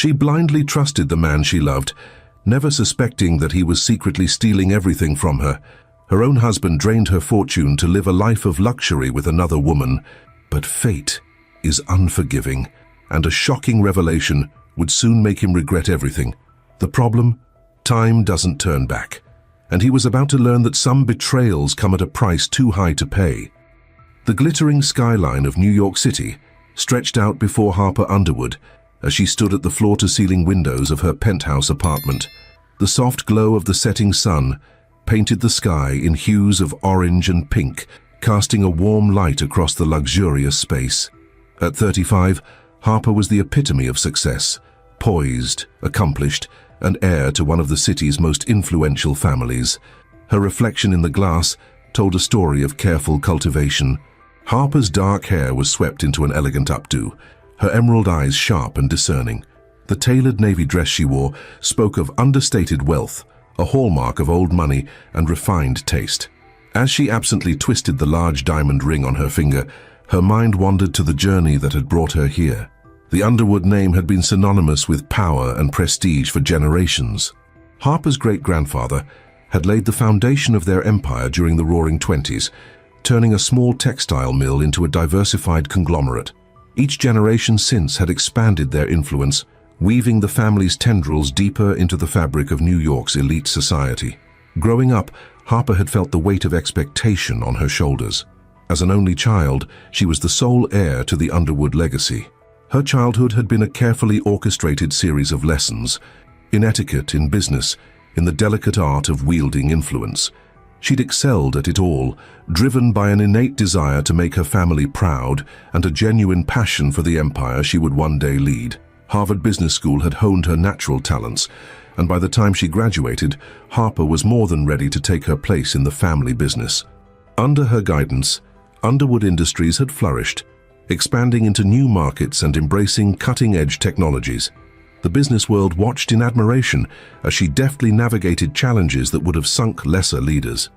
She blindly trusted the man she loved, never suspecting that he was secretly stealing everything from her. Her own husband drained her fortune to live a life of luxury with another woman. But fate is unforgiving, and a shocking revelation would soon make him regret everything. The problem? Time doesn't turn back, and he was about to learn that some betrayals come at a price too high to pay. The glittering skyline of New York City stretched out before Harper Underwood as she stood at the floor-to-ceiling windows of her penthouse apartment. The soft glow of the setting sun painted the sky in hues of orange and pink, casting a warm light across the luxurious space. At 35, Harper was the epitome of success, poised, accomplished, and heir to one of the city's most influential families. Her reflection in the glass told a story of careful cultivation. Harper's dark hair was swept into an elegant updo, her emerald eyes sharp and discerning. The tailored navy dress she wore spoke of understated wealth, a hallmark of old money and refined taste. As she absently twisted the large diamond ring on her finger, her mind wandered to the journey that had brought her here. The Underwood name had been synonymous with power and prestige for generations. Harper's great-grandfather had laid the foundation of their empire during the Roaring Twenties, turning a small textile mill into a diversified conglomerate. Each generation since had expanded their influence, weaving the family's tendrils deeper into the fabric of New York's elite society. Growing up, Harper had felt the weight of expectation on her shoulders. As an only child, she was the sole heir to the Underwood legacy. Her childhood had been a carefully orchestrated series of lessons, in etiquette, in business, in the delicate art of wielding influence. She'd excelled at it all, driven by an innate desire to make her family proud and a genuine passion for the empire she would one day lead. Harvard Business School had honed her natural talents, and by the time she graduated, Harper was more than ready to take her place in the family business. Under her guidance, Underwood Industries had flourished, expanding into new markets and embracing cutting-edge technologies. The business world watched in admiration as she deftly navigated challenges that would have sunk lesser leaders.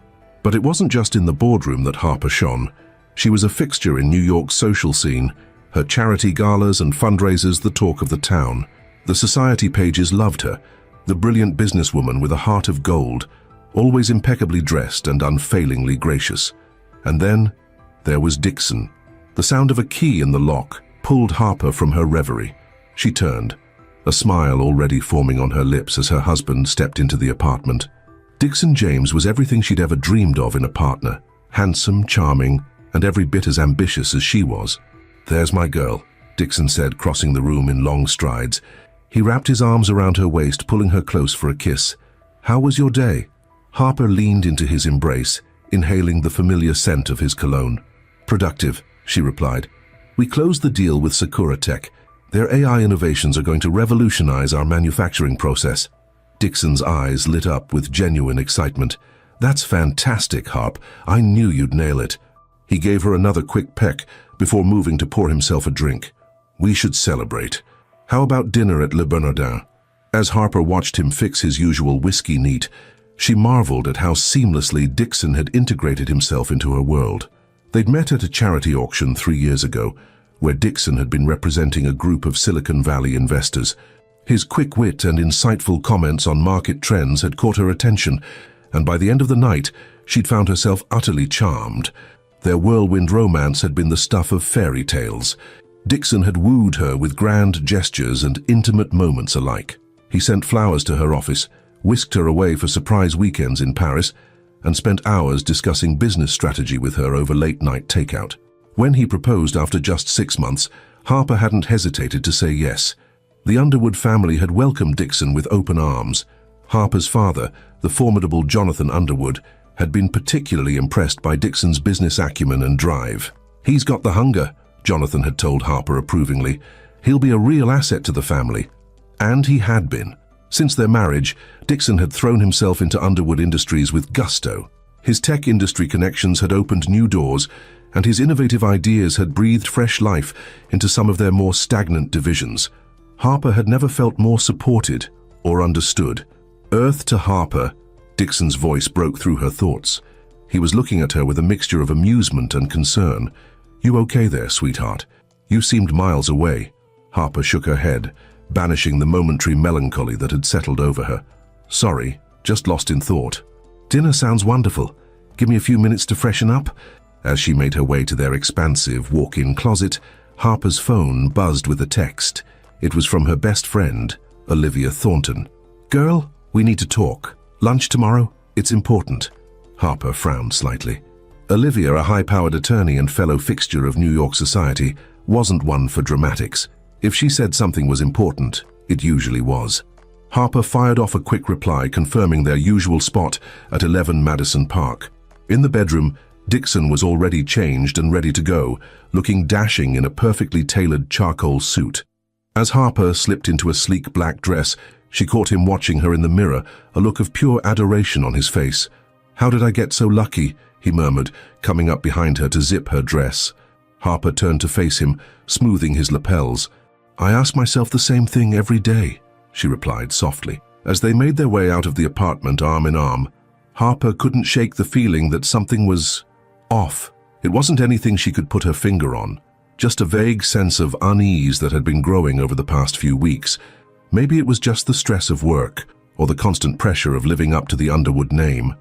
But it wasn't just in the boardroom that Harper shone. She was a fixture in New York's social scene, her charity galas and fundraisers the talk of the town. The society pages loved her, the brilliant businesswoman with a heart of gold, always impeccably dressed and unfailingly gracious. And then there was Dixon. The sound of a key in the lock pulled Harper from her reverie. She turned, a smile already forming on her lips as her husband stepped into the apartment. Dixon James was everything she'd ever dreamed of in a partner, handsome, charming, and every bit as ambitious as she was. "There's my girl," Dixon said, crossing the room in long strides. He wrapped his arms around her waist, pulling her close for a kiss. "How was your day?" Harper leaned into his embrace, inhaling the familiar scent of his cologne. "Productive," she replied. "We closed the deal with Sakura Tech. Their AI innovations are going to revolutionize our manufacturing process." Dixon's eyes lit up with genuine excitement. "That's fantastic, Harp. I knew you'd nail it." He gave her another quick peck before moving to pour himself a drink. "We should celebrate. How about dinner at Le Bernardin?" As Harper watched him fix his usual whiskey neat, she marveled at how seamlessly Dixon had integrated himself into her world. They'd met at a charity auction 3 years ago, where Dixon had been representing a group of Silicon Valley investors. His quick wit and insightful comments on market trends had caught her attention, and by the end of the night, she'd found herself utterly charmed. Their whirlwind romance had been the stuff of fairy tales. Dixon had wooed her with grand gestures and intimate moments alike. He sent flowers to her office, whisked her away for surprise weekends in Paris, and spent hours discussing business strategy with her over late-night takeout. When he proposed after just 6 months, Harper hadn't hesitated to say yes. The Underwood family had welcomed Dixon with open arms. Harper's father, the formidable Jonathan Underwood, had been particularly impressed by Dixon's business acumen and drive. "He's got the hunger," Jonathan had told Harper approvingly. "He'll be a real asset to the family." And he had been. Since their marriage, Dixon had thrown himself into Underwood Industries with gusto. His tech industry connections had opened new doors, and his innovative ideas had breathed fresh life into some of their more stagnant divisions. Harper had never felt more supported or understood. "Earth to Harper," Dixon's voice broke through her thoughts. He was looking at her with a mixture of amusement and concern. "You okay there, sweetheart? You seemed miles away." Harper shook her head, banishing the momentary melancholy that had settled over her. "Sorry, just lost in thought." "Dinner sounds wonderful. Give me a few minutes to freshen up." As she made her way to their expansive walk-in closet, Harper's phone buzzed with a text. It was from her best friend, Olivia Thornton. "Girl, we need to talk. Lunch tomorrow? It's important." Harper frowned slightly. Olivia, a high-powered attorney and fellow fixture of New York society, wasn't one for dramatics. If she said something was important, it usually was. Harper fired off a quick reply confirming their usual spot at 11 Madison Park. In the bedroom, Dixon was already changed and ready to go, looking dashing in a perfectly tailored charcoal suit. As Harper slipped into a sleek black dress, she caught him watching her in the mirror, a look of pure adoration on his face. "How did I get so lucky?" he murmured, coming up behind her to zip her dress. Harper turned to face him, smoothing his lapels. "I ask myself the same thing every day," she replied softly. As they made their way out of the apartment arm in arm, Harper couldn't shake the feeling that something was off. It wasn't anything she could put her finger on, just a vague sense of unease that had been growing over the past few weeks. Maybe it was just the stress of work, or the constant pressure of living up to the Underwood name.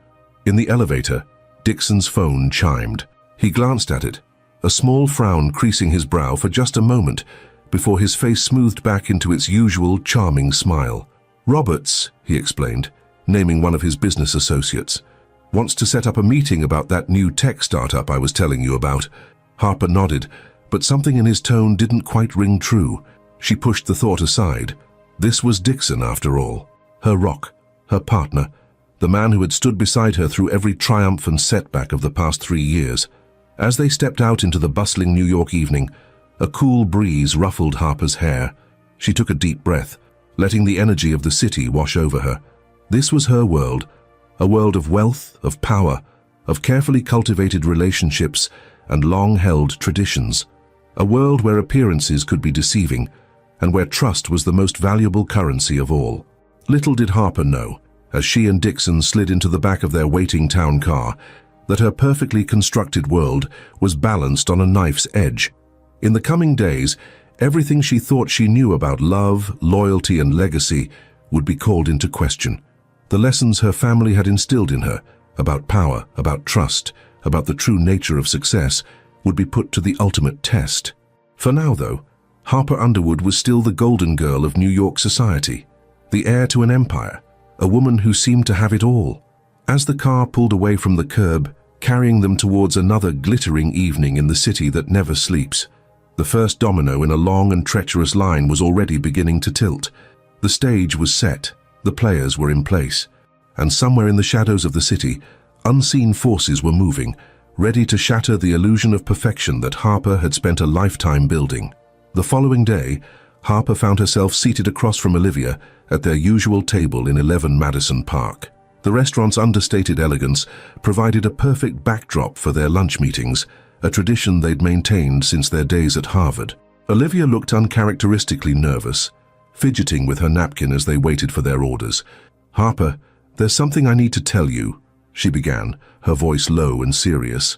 In the elevator, Dixon's phone chimed. He glanced at it, a small frown creasing his brow for just a moment, before his face smoothed back into its usual charming smile. "Roberts," he explained, naming one of his business associates, "wants to set up a meeting about that new tech startup I was telling you about." Harper nodded, but something in his tone didn't quite ring true. She pushed the thought aside. This was Dixon, after all. Her rock, her partner, the man who had stood beside her through every triumph and setback of the past 3 years. As they stepped out into the bustling New York evening, a cool breeze ruffled Harper's hair. She took a deep breath, letting the energy of the city wash over her. This was her world, a world of wealth, of power, of carefully cultivated relationships and long-held traditions. A world where appearances could be deceiving, and where trust was the most valuable currency of all. Little did Harper know, as she and Dixon slid into the back of their waiting town car, that her perfectly constructed world was balanced on a knife's edge. In the coming days, everything she thought she knew about love, loyalty, and legacy would be called into question. The lessons her family had instilled in her, about power, about trust, about the true nature of success, would be put to the ultimate test. For now, though, Harper Underwood was still the golden girl of New York society, the heir to an empire, a woman who seemed to have it all. As the car pulled away from the curb, carrying them towards another glittering evening in the city that never sleeps, the first domino in a long and treacherous line was already beginning to tilt. The stage was set, the players were in place, and somewhere in the shadows of the city, unseen forces were moving, ready to shatter the illusion of perfection that Harper had spent a lifetime building. The following day, Harper found herself seated across from Olivia at their usual table in 11 Madison Park. The restaurant's understated elegance provided a perfect backdrop for their lunch meetings, a tradition they'd maintained since their days at Harvard. Olivia looked uncharacteristically nervous, fidgeting with her napkin as they waited for their orders. "Harper, there's something I need to tell you," she began, her voice low and serious.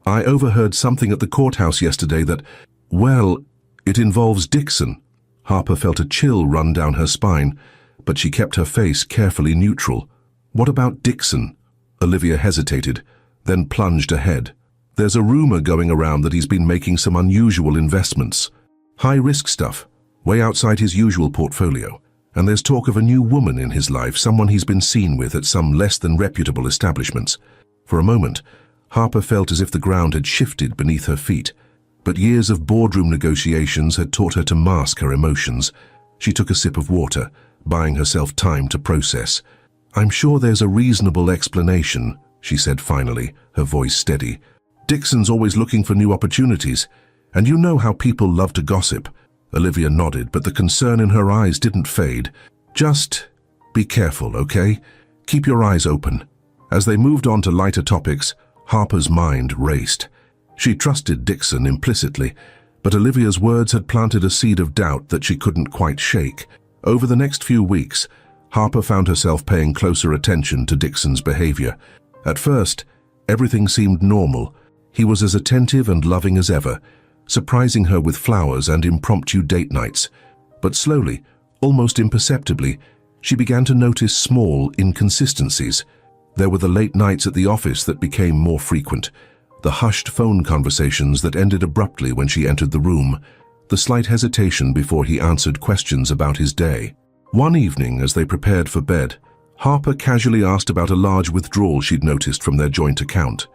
"I overheard something at the courthouse yesterday that, well, it involves Dixon." Harper felt a chill run down her spine, but she kept her face carefully neutral. "What about Dixon?" Olivia hesitated, then plunged ahead. "There's a rumor going around that he's been making some unusual investments. High-risk stuff, way outside his usual portfolio. And there's talk of a new woman in his life, someone he's been seen with at some less than reputable establishments." For a moment, Harper felt as if the ground had shifted beneath her feet. But years of boardroom negotiations had taught her to mask her emotions. She took a sip of water, buying herself time to process. "I'm sure there's a reasonable explanation," she said finally, her voice steady. "Dixon's always looking for new opportunities, and you know how people love to gossip." Olivia nodded, but the concern in her eyes didn't fade. "Just be careful, okay? Keep your eyes open." As they moved on to lighter topics, Harper's mind raced. She trusted Dixon implicitly, but Olivia's words had planted a seed of doubt that she couldn't quite shake. Over the next few weeks, Harper found herself paying closer attention to Dixon's behavior. At first, everything seemed normal. He was as attentive and loving as ever, surprising her with flowers and impromptu date nights. But slowly, Almost imperceptibly, she began to notice small inconsistencies. There were the late nights at the office that became more frequent, the hushed phone conversations that ended abruptly when she entered the room, the slight hesitation before he answered questions about his day. One evening, as they prepared for bed, Harper casually asked about a large withdrawal she'd noticed from their joint account.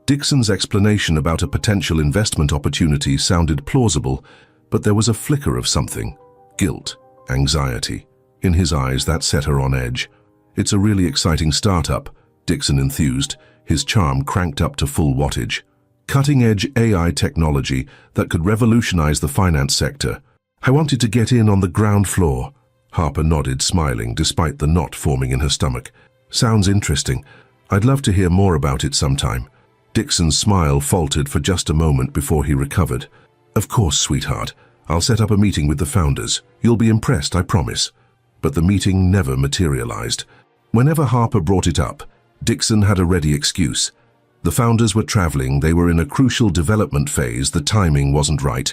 Dixon's explanation about a potential investment opportunity sounded plausible, but there was a flicker of something: guilt, anxiety. In his eyes, that set her on edge. "It's a really exciting startup," Dixon enthused, his charm cranked up to full wattage. "Cutting-edge AI technology that could revolutionize the finance sector. I wanted to get in on the ground floor." Harper nodded, smiling, despite the knot forming in her stomach. "Sounds interesting. I'd love to hear more about it sometime." Dixon's smile faltered for just a moment before he recovered. "Of course, sweetheart. I'll set up a meeting with the founders. You'll be impressed, I promise." But the meeting never materialized. Whenever Harper brought it up, Dixon had a ready excuse. The founders were traveling, they were in a crucial development phase, the timing wasn't right.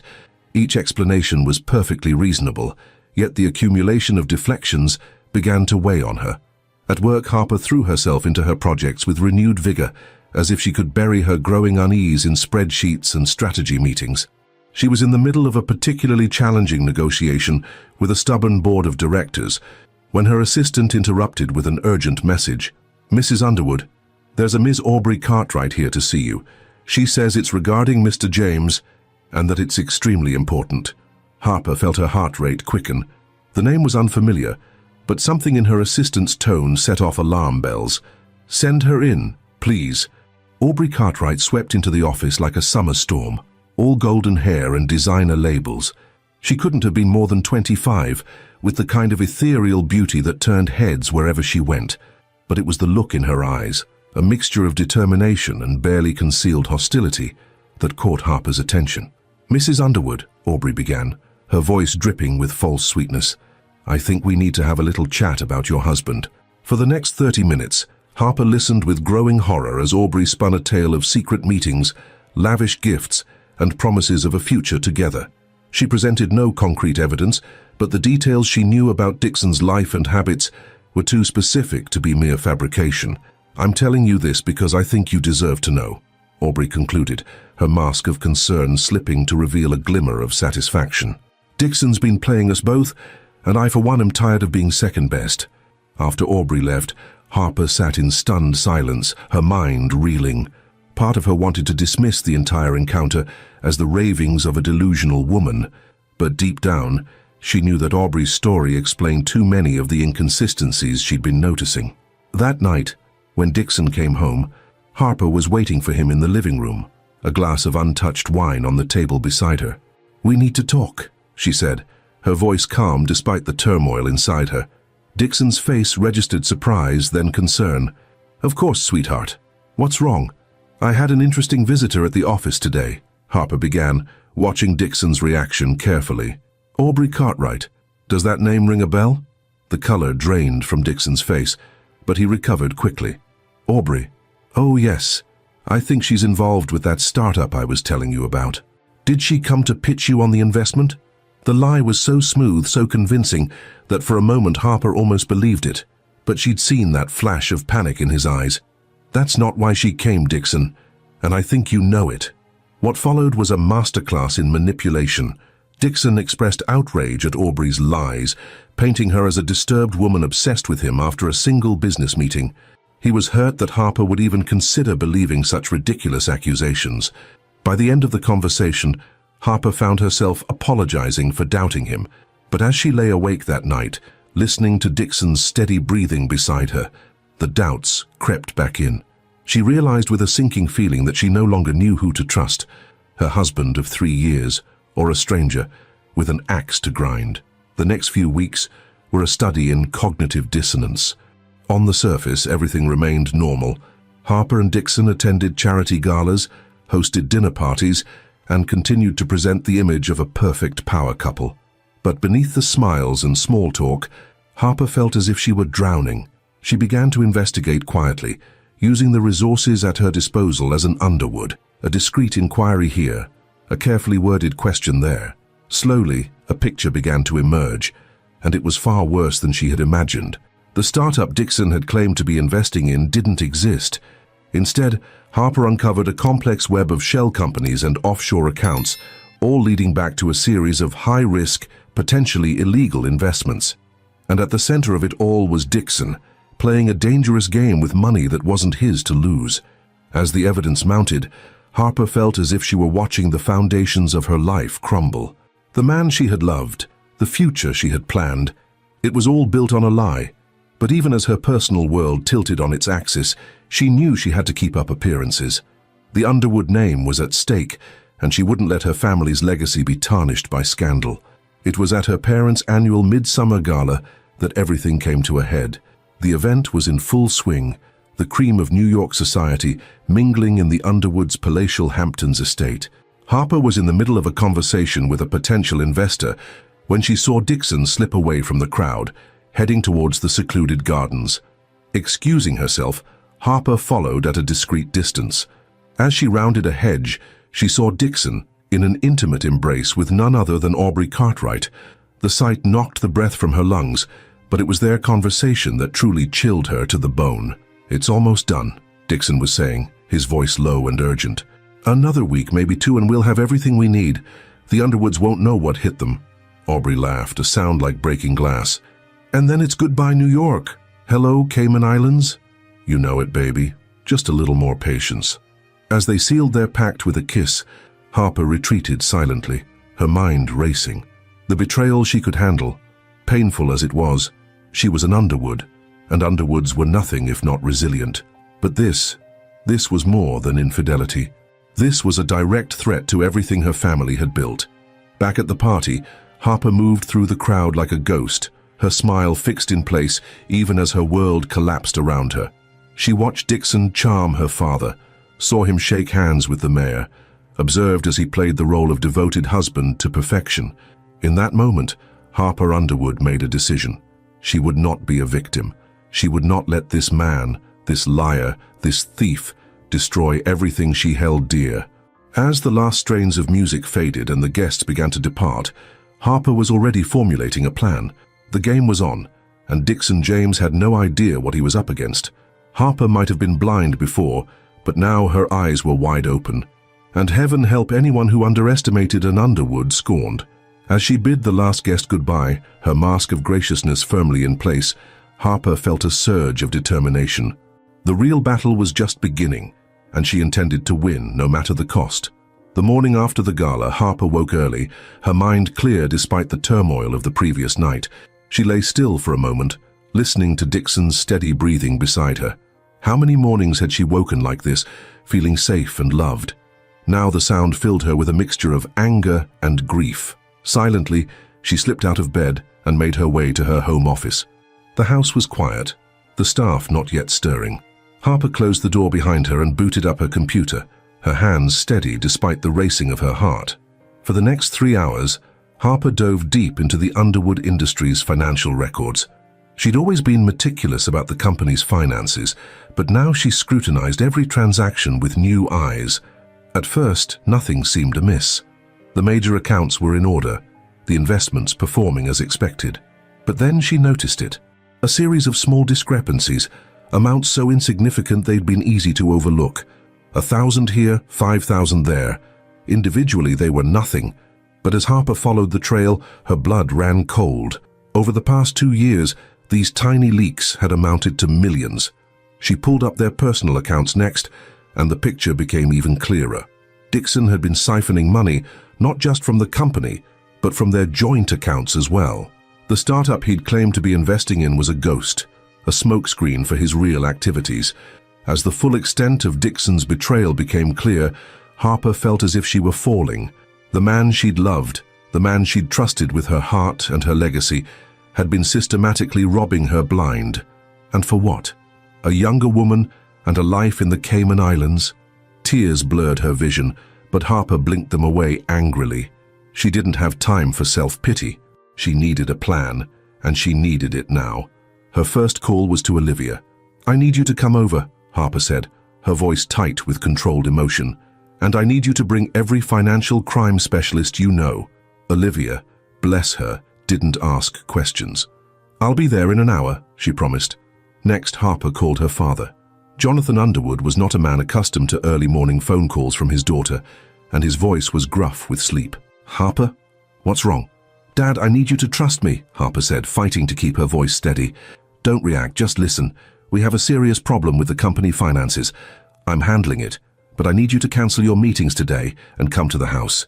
Each explanation was perfectly reasonable, yet the accumulation of deflections began to weigh on her. At work, Harper threw herself into her projects with renewed vigor, as if she could bury her growing unease in spreadsheets and strategy meetings. She was in the middle of a particularly challenging negotiation with a stubborn board of directors when her assistant interrupted with an urgent message. "Mrs. Underwood, there's a Ms. Aubrey Cartwright here to see you. She says it's regarding Mr. James and that it's extremely important." Harper felt her heart rate quicken. The name was unfamiliar, but something in her assistant's tone set off alarm bells. "Send her in, please." Aubrey Cartwright swept into the office like a summer storm, all golden hair and designer labels. She couldn't have been more than 25, with the kind of ethereal beauty that turned heads wherever she went. But it was the look in her eyes, a mixture of determination and barely concealed hostility, that caught Harper's attention. "Mrs. Underwood," Aubrey began, her voice dripping with false sweetness, "I think we need to have a little chat about your husband." For the next 30 minutes, Harper listened with growing horror as Aubrey spun a tale of secret meetings, lavish gifts, and promises of a future together. She presented no concrete evidence, but the details she knew about Dixon's life and habits were too specific to be mere fabrication. "I'm telling you this because I think you deserve to know," Aubrey concluded, her mask of concern slipping to reveal a glimmer of satisfaction. "Dixon's been playing us both, and I for one am tired of being second best." After Aubrey left, Harper sat in stunned silence, her mind reeling. Part of her wanted to dismiss the entire encounter as the ravings of a delusional woman, but deep down, she knew that Aubrey's story explained too many of the inconsistencies she'd been noticing. That night, when Dixon came home, Harper was waiting for him in the living room, a glass of untouched wine on the table beside her. "We need to talk," she said, her voice calm despite the turmoil inside her. Dixon's face registered surprise, then concern. "Of course, sweetheart. What's wrong?" "I had an interesting visitor at the office today," Harper began, watching Dixon's reaction carefully. "Aubrey Cartwright. Does that name ring a bell?" The color drained from Dixon's face, but he recovered quickly. "Aubrey. Oh, yes. I think she's involved with that startup I was telling you about. Did she come to pitch you on the investment?" The lie was so smooth, so convincing, that for a moment Harper almost believed it. But she'd seen that flash of panic in his eyes. "That's not why she came, Dixon, and I think you know it." What followed was a masterclass in manipulation. Dixon expressed outrage at Aubrey's lies, painting her as a disturbed woman obsessed with him after a single business meeting. He was hurt that Harper would even consider believing such ridiculous accusations. By the end of the conversation, Harper found herself apologizing for doubting him, but as she lay awake that night, listening to Dixon's steady breathing beside her, the doubts crept back in. She realized with a sinking feeling that she no longer knew who to trust, her husband of 3 years, or a stranger with an axe to grind. The next few weeks were a study in cognitive dissonance. On the surface, everything remained normal. Harper and Dixon attended charity galas, hosted dinner parties, and continued to present the image of a perfect power couple. But beneath the smiles and small talk, Harper felt as if she were drowning. She began to investigate quietly, using the resources at her disposal as an Underwood, a discreet inquiry here, a carefully worded question there. Slowly, a picture began to emerge, and it was far worse than she had imagined. The startup Dixon had claimed to be investing in didn't exist. Instead, Harper uncovered a complex web of shell companies and offshore accounts, all leading back to a series of high-risk, potentially illegal investments. And at the center of it all was Dixon, playing a dangerous game with money that wasn't his to lose. As the evidence mounted, Harper felt as if she were watching the foundations of her life crumble. The man she had loved, the future she had planned, it was all built on a lie. But even as her personal world tilted on its axis, she knew she had to keep up appearances. The Underwood name was at stake, and she wouldn't let her family's legacy be tarnished by scandal. It was at her parents' annual midsummer gala that everything came to a head. The event was in full swing, the cream of New York society mingling in the Underwood's palatial Hamptons estate. Harper was in the middle of a conversation with a potential investor when she saw Dixon slip away from the crowd, heading towards the secluded gardens. Excusing herself, Harper followed at a discreet distance. As she rounded a hedge, she saw Dixon in an intimate embrace with none other than Aubrey Cartwright. The sight knocked the breath from her lungs, but it was their conversation that truly chilled her to the bone. "It's almost done," Dixon was saying, his voice low and urgent. "Another week, maybe two, and we'll have everything we need. The Underwoods won't know what hit them." Aubrey laughed, a sound like breaking glass. "And then it's goodbye New York. Hello, Cayman Islands." "You know it, baby. Just a little more patience." As they sealed their pact with a kiss, Harper retreated silently, her mind racing. The betrayal she could handle, painful as it was. She was an Underwood, and Underwoods were nothing if not resilient. But this was more than infidelity. This was a direct threat to everything her family had built. Back at the party, Harper moved through the crowd like a ghost, her smile fixed in place even as her world collapsed around her. She watched Dixon charm her father, saw him shake hands with the mayor, observed as he played the role of devoted husband to perfection. In that moment, Harper Underwood made a decision. She would not be a victim. She would not let this man, this liar, this thief, destroy everything she held dear. As the last strains of music faded and the guests began to depart, Harper was already formulating a plan. The game was on, and Dixon James had no idea what he was up against. Harper might have been blind before, but now her eyes were wide open. And heaven help anyone who underestimated an Underwood scorned. As she bid the last guest goodbye, her mask of graciousness firmly in place, Harper felt a surge of determination. The real battle was just beginning, and she intended to win no matter the cost. The morning after the gala, Harper woke early, her mind clear despite the turmoil of the previous night. She lay still for a moment, listening to Dixon's steady breathing beside her. How many mornings had she woken like this, feeling safe and loved? Now the sound filled her with a mixture of anger and grief. Silently, she slipped out of bed and made her way to her home office. The house was quiet, the staff not yet stirring. Harper closed the door behind her and booted up her computer, her hands steady despite the racing of her heart. For the next 3 hours, Harper dove deep into the Underwood Industries' financial records. She'd always been meticulous about the company's finances, but now she scrutinized every transaction with new eyes. At first, nothing seemed amiss. The major accounts were in order, the investments performing as expected. But then she noticed it. A series of small discrepancies, amounts so insignificant they'd been easy to overlook. 1,000 here, 5,000 there. Individually they were nothing, but as Harper followed the trail, her blood ran cold. Over the past 2 years, these tiny leaks had amounted to millions. She pulled up their personal accounts next, and the picture became even clearer. Dixon had been siphoning money, not just from the company, but from their joint accounts as well. The startup he'd claimed to be investing in was a ghost, a smokescreen for his real activities. As the full extent of Dixon's betrayal became clear, Harper felt as if she were falling. The man she'd loved, the man she'd trusted with her heart and her legacy, had been systematically robbing her blind. And for what? A younger woman and a life in the Cayman Islands? Tears blurred her vision, but Harper blinked them away angrily. She didn't have time for self-pity. She needed a plan, and she needed it now. Her first call was to Olivia. "I need you to come over," Harper said, her voice tight with controlled emotion. "And I need you to bring every financial crime specialist you know." Olivia, bless her, didn't ask questions. "I'll be there in an hour," she promised. Next, Harper called her father. Jonathan Underwood was not a man accustomed to early morning phone calls from his daughter, and his voice was gruff with sleep. "Harper? What's wrong?" "Dad, I need you to trust me," Harper said, fighting to keep her voice steady. "Don't react, just listen. We have a serious problem with the company finances. I'm handling it, but I need you to cancel your meetings today and come to the house.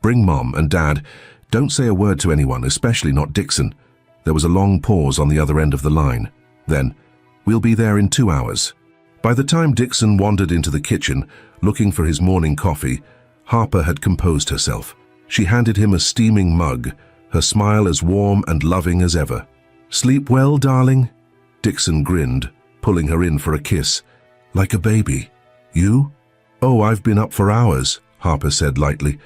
Bring Mom and Dad. Don't say a word to anyone, especially not Dixon." There was a long pause on the other end of the line. Then, "We'll be there in 2 hours." By the time Dixon wandered into the kitchen, looking for his morning coffee, Harper had composed herself. She handed him a steaming mug, her smile as warm and loving as ever. "Sleep well, darling?" Dixon grinned, pulling her in for a kiss. "Like a baby. You?" "Oh, I've been up for hours," Harper said lightly.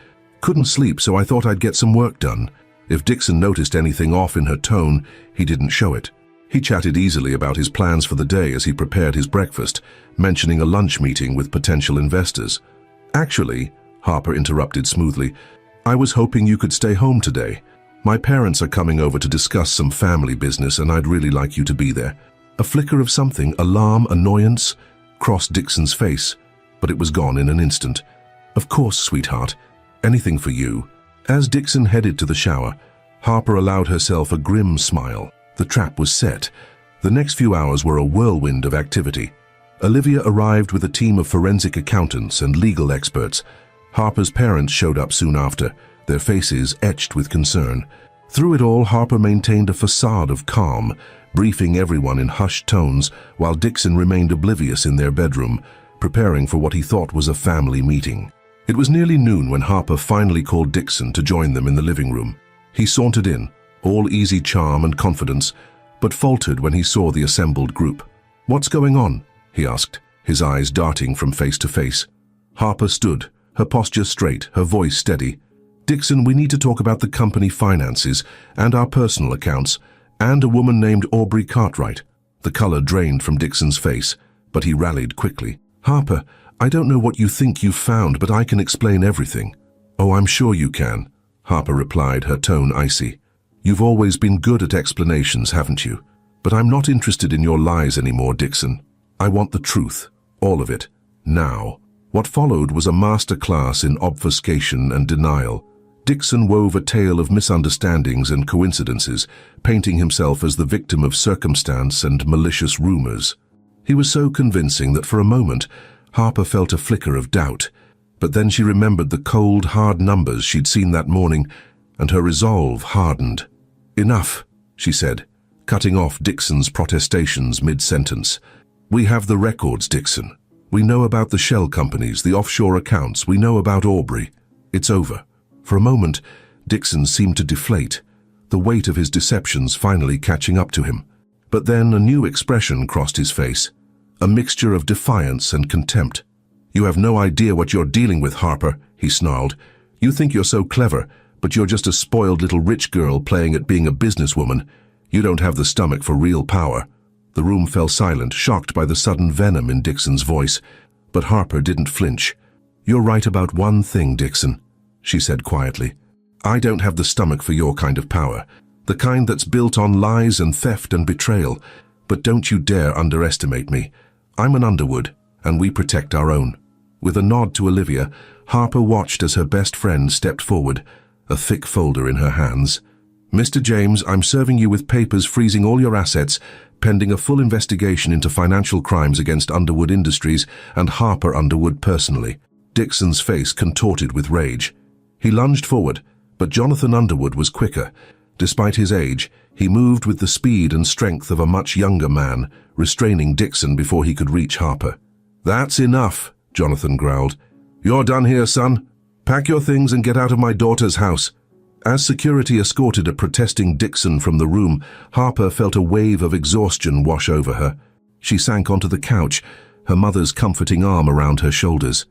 "Couldn't sleep, so I thought I'd get some work done." If Dixon noticed anything off in her tone, he didn't show it. He chatted easily about his plans for the day as he prepared his breakfast, mentioning a lunch meeting with potential investors. "Actually," Harper interrupted smoothly, "I was hoping you could stay home today. My parents are coming over to discuss some family business and I'd really like you to be there." A flicker of something, alarm, annoyance, crossed Dixon's face, but it was gone in an instant. "Of course, sweetheart. Anything for you." As Dixon headed to the shower, Harper allowed herself a grim smile. The trap was set. The next few hours were a whirlwind of activity. Olivia arrived with a team of forensic accountants and legal experts. Harper's parents showed up soon after, their faces etched with concern. Through it all, Harper maintained a facade of calm, briefing everyone in hushed tones, while Dixon remained oblivious in their bedroom, preparing for what he thought was a family meeting. It was nearly noon when Harper finally called Dixon to join them in the living room. He sauntered in, all easy charm and confidence, but faltered when he saw the assembled group. "What's going on?" he asked, his eyes darting from face to face. Harper stood, her posture straight, her voice steady. "Dixon, we need to talk about the company finances and our personal accounts, and a woman named Aubrey Cartwright." The color drained from Dixon's face, but he rallied quickly. "Harper, I don't know what you think you've found, but I can explain everything." "Oh, I'm sure you can," Harper replied, her tone icy. "You've always been good at explanations, haven't you? But I'm not interested in your lies anymore, Dixon. I want the truth, all of it, now." What followed was a master class in obfuscation and denial. Dixon wove a tale of misunderstandings and coincidences, painting himself as the victim of circumstance and malicious rumors. He was so convincing that for a moment, Harper felt a flicker of doubt. But then she remembered the cold, hard numbers she'd seen that morning, and her resolve hardened. "Enough," she said, cutting off Dixon's protestations mid-sentence. "We have the records, Dixon. We know about the shell companies, the offshore accounts. We know about Aubrey. It's over." For a moment, Dixon seemed to deflate, the weight of his deceptions finally catching up to him. But then a new expression crossed his face, a mixture of defiance and contempt. "You have no idea what you're dealing with, Harper," he snarled. "You think you're so clever, but you're just a spoiled little rich girl playing at being a businesswoman. You don't have the stomach for real power." The room fell silent, shocked by the sudden venom in Dixon's voice. But Harper didn't flinch. "You're right about one thing, Dixon," she said quietly. "I don't have the stomach for your kind of power, the kind that's built on lies and theft and betrayal. But don't you dare underestimate me. I'm an Underwood, and we protect our own." With a nod to Olivia, Harper watched as her best friend stepped forward, a thick folder in her hands. "Mr. James, I'm serving you with papers freezing all your assets, pending a full investigation into financial crimes against Underwood Industries and Harper Underwood personally." Dixon's face contorted with rage. He lunged forward, but Jonathan Underwood was quicker. Despite his age, he moved with the speed and strength of a much younger man, restraining Dixon before he could reach Harper. "That's enough," Jonathan growled. "You're done here, son. Pack your things and get out of my daughter's house." As security escorted a protesting Dixon from the room, Harper felt a wave of exhaustion wash over her. She sank onto the couch, her mother's comforting arm around her shoulders.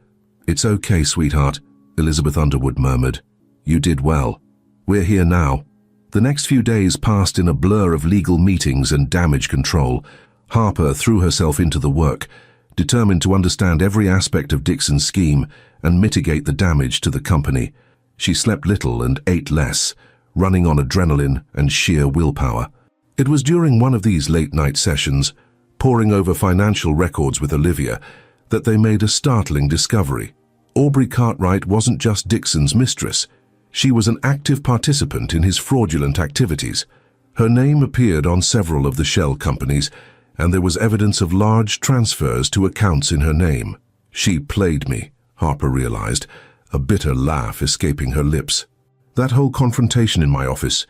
"It's okay, sweetheart," Elizabeth Underwood murmured. "You did well. We're here now." The next few days passed in a blur of legal meetings and damage control. Harper threw herself into the work, determined to understand every aspect of Dixon's scheme and mitigate the damage to the company. She slept little and ate less, running on adrenaline and sheer willpower. It was during one of these late-night sessions, poring over financial records with Olivia, that they made a startling discovery. Aubrey Cartwright wasn't just Dixon's mistress. She was an active participant in his fraudulent activities. Her name appeared on several of the shell companies, and there was evidence of large transfers to accounts in her name. She played me, Harper realized, a bitter laugh escaping her lips. That whole confrontation in my office,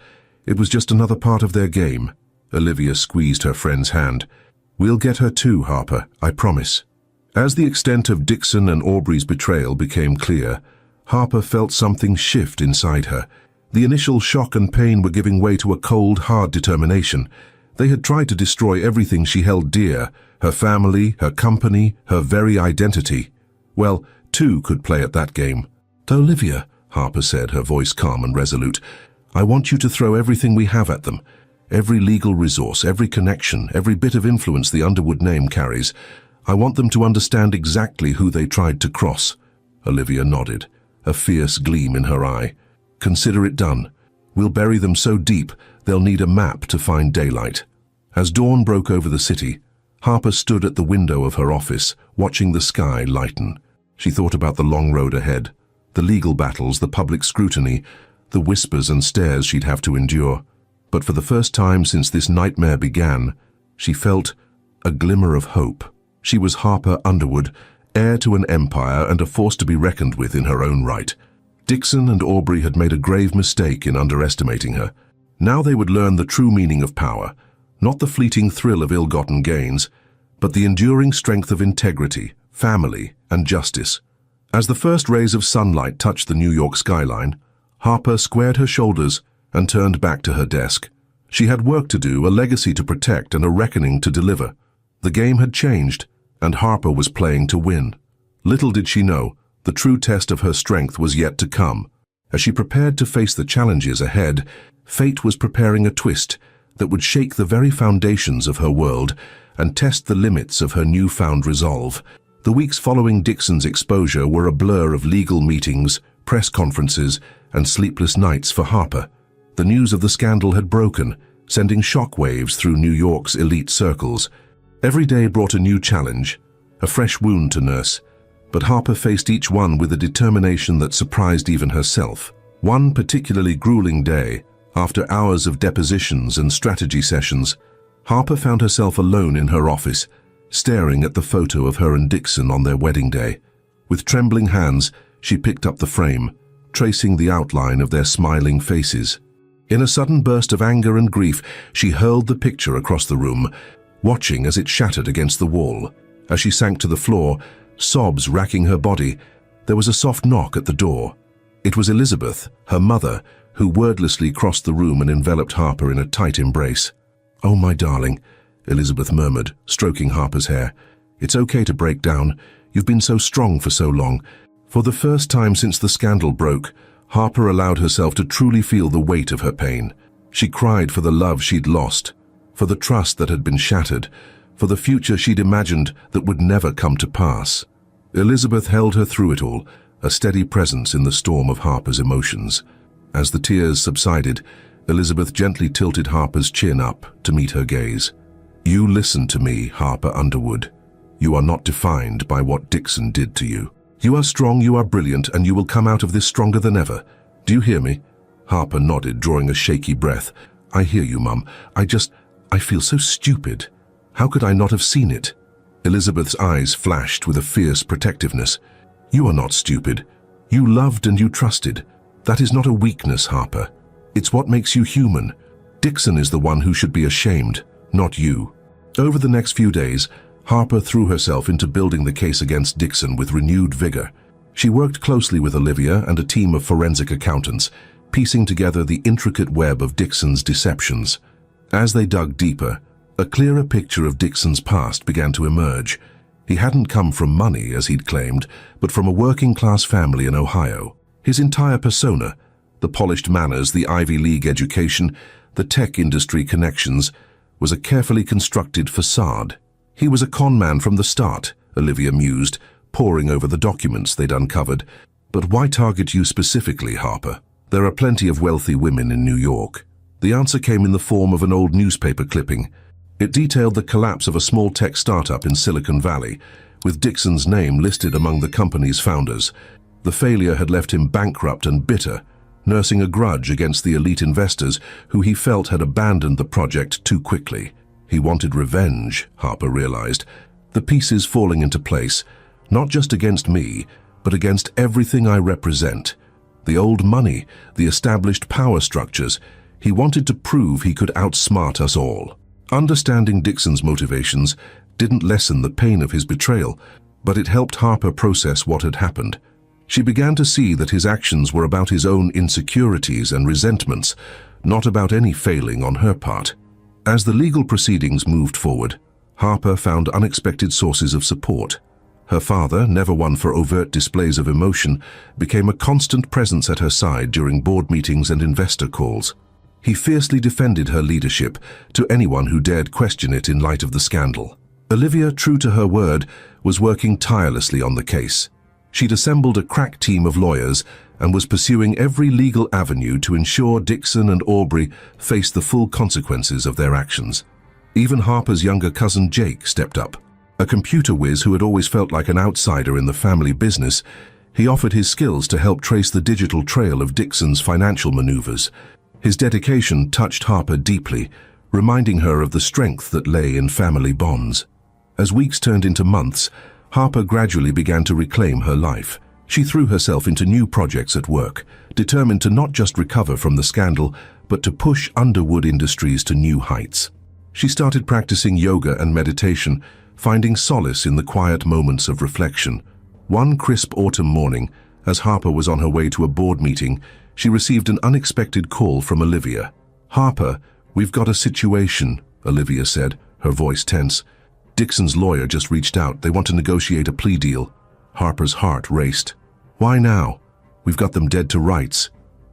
it was just another part of their game. Olivia squeezed her friend's hand. We'll get her too, Harper, I promise. As the extent of Dixon and Aubrey's betrayal became clear, Harper felt something shift inside her. The initial shock and pain were giving way to a cold, hard determination. They had tried to destroy everything she held dear, her family, her company, her very identity. Well, two could play at that game. Olivia, Harper said, her voice calm and resolute, I want you to throw everything we have at them. Every legal resource, every connection, every bit of influence the Underwood name carries. I want them to understand exactly who they tried to cross. Olivia nodded, a fierce gleam in her eye. Consider it done. We'll bury them so deep, they'll need a map to find daylight. As dawn broke over the city, Harper stood at the window of her office, watching the sky lighten. She thought about the long road ahead, the legal battles, the public scrutiny, the whispers and stares she'd have to endure. But for the first time since this nightmare began, she felt a glimmer of hope. She was Harper Underwood, heir to an empire and a force to be reckoned with in her own right. Dixon and Aubrey had made a grave mistake in underestimating her. Now they would learn the true meaning of power, not the fleeting thrill of ill-gotten gains, but the enduring strength of integrity, family, and justice. As the first rays of sunlight touched the New York skyline, Harper squared her shoulders and turned back to her desk. She had work to do, a legacy to protect, and a reckoning to deliver. The game had changed, and Harper was playing to win. Little did she know, the true test of her strength was yet to come. As she prepared to face the challenges ahead, fate was preparing a twist that would shake the very foundations of her world and test the limits of her newfound resolve. The weeks following Dixon's exposure were a blur of legal meetings, press conferences, and sleepless nights for Harper. The news of the scandal had broken, sending shockwaves through New York's elite circles. Every day brought a new challenge, a fresh wound to nurse, but Harper faced each one with a determination that surprised even herself. One particularly grueling day, after hours of depositions and strategy sessions, Harper found herself alone in her office, staring at the photo of her and Dixon on their wedding day. With trembling hands, she picked up the frame, tracing the outline of their smiling faces. In a sudden burst of anger and grief, she hurled the picture across the room, watching as it shattered against the wall. As she sank to the floor, sobs racking her body, there was a soft knock at the door. It was Elizabeth, her mother, who wordlessly crossed the room and enveloped Harper in a tight embrace. "Oh, my darling," Elizabeth murmured, stroking Harper's hair. "It's okay to break down. You've been so strong for so long." For the first time since the scandal broke, Harper allowed herself to truly feel the weight of her pain. She cried for the love she'd lost, for the trust that had been shattered, for the future she'd imagined that would never come to pass. Elizabeth held her through it all, a steady presence in the storm of Harper's emotions. As the tears subsided, Elizabeth gently tilted Harper's chin up to meet her gaze. "You listen to me, Harper Underwood. You are not defined by what Dixon did to you. You are strong, you are brilliant, and you will come out of this stronger than ever. Do you hear me?" Harper nodded, drawing a shaky breath. "I hear you, Mum. I feel so stupid. How could I not have seen it?" Elizabeth's eyes flashed with a fierce protectiveness. "You are not stupid. You loved and you trusted. That is not a weakness, Harper. It's what makes you human. Dixon is the one who should be ashamed, not you." Over the next few days, Harper threw herself into building the case against Dixon with renewed vigor. She worked closely with Olivia and a team of forensic accountants, piecing together the intricate web of Dixon's deceptions. As they dug deeper, a clearer picture of Dixon's past began to emerge. He hadn't come from money, as he'd claimed, but from a working-class family in Ohio. His entire persona, the polished manners, the Ivy League education, the tech industry connections, was a carefully constructed facade. He was a con man from the start, Olivia mused, poring over the documents they'd uncovered. "But why target you specifically, Harper? There are plenty of wealthy women in New York. The answer came in the form of an old newspaper clipping. It detailed the collapse of a small tech startup in Silicon Valley, with Dixon's name listed among the company's founders. The failure had left him bankrupt and bitter, nursing a grudge against the elite investors who he felt had abandoned the project too quickly. He wanted revenge, Harper realized, the pieces falling into place, not just against me, but against everything I represent. The old money, the established power structures. He wanted to prove he could outsmart us all. Understanding Dixon's motivations didn't lessen the pain of his betrayal, but it helped Harper process what had happened. She began to see that his actions were about his own insecurities and resentments, not about any failing on her part. As the legal proceedings moved forward, Harper found unexpected sources of support. Her father, never one for overt displays of emotion, became a constant presence at her side during board meetings and investor calls. He fiercely defended her leadership to anyone who dared question it in light of the scandal. Olivia, true to her word, was working tirelessly on the case. She'd assembled a crack team of lawyers and was pursuing every legal avenue to ensure Dixon and Aubrey faced the full consequences of their actions. Even Harper's younger cousin Jake stepped up. A computer whiz who had always felt like an outsider in the family business, he offered his skills to help trace the digital trail of Dixon's financial maneuvers. His dedication touched Harper deeply, reminding her of the strength that lay in family bonds. As weeks turned into months, Harper gradually began to reclaim her life. She threw herself into new projects at work, determined to not just recover from the scandal, but to push Underwood Industries to new heights. She started practicing yoga and meditation, finding solace in the quiet moments of reflection. One crisp autumn morning, as Harper was on her way to a board meeting, she received an unexpected call from Olivia. "Harper, we've got a situation," Olivia said, her voice tense. "Dixon's lawyer just reached out. They want to negotiate a plea deal." Harper's heart raced. "Why now? We've got them dead to rights."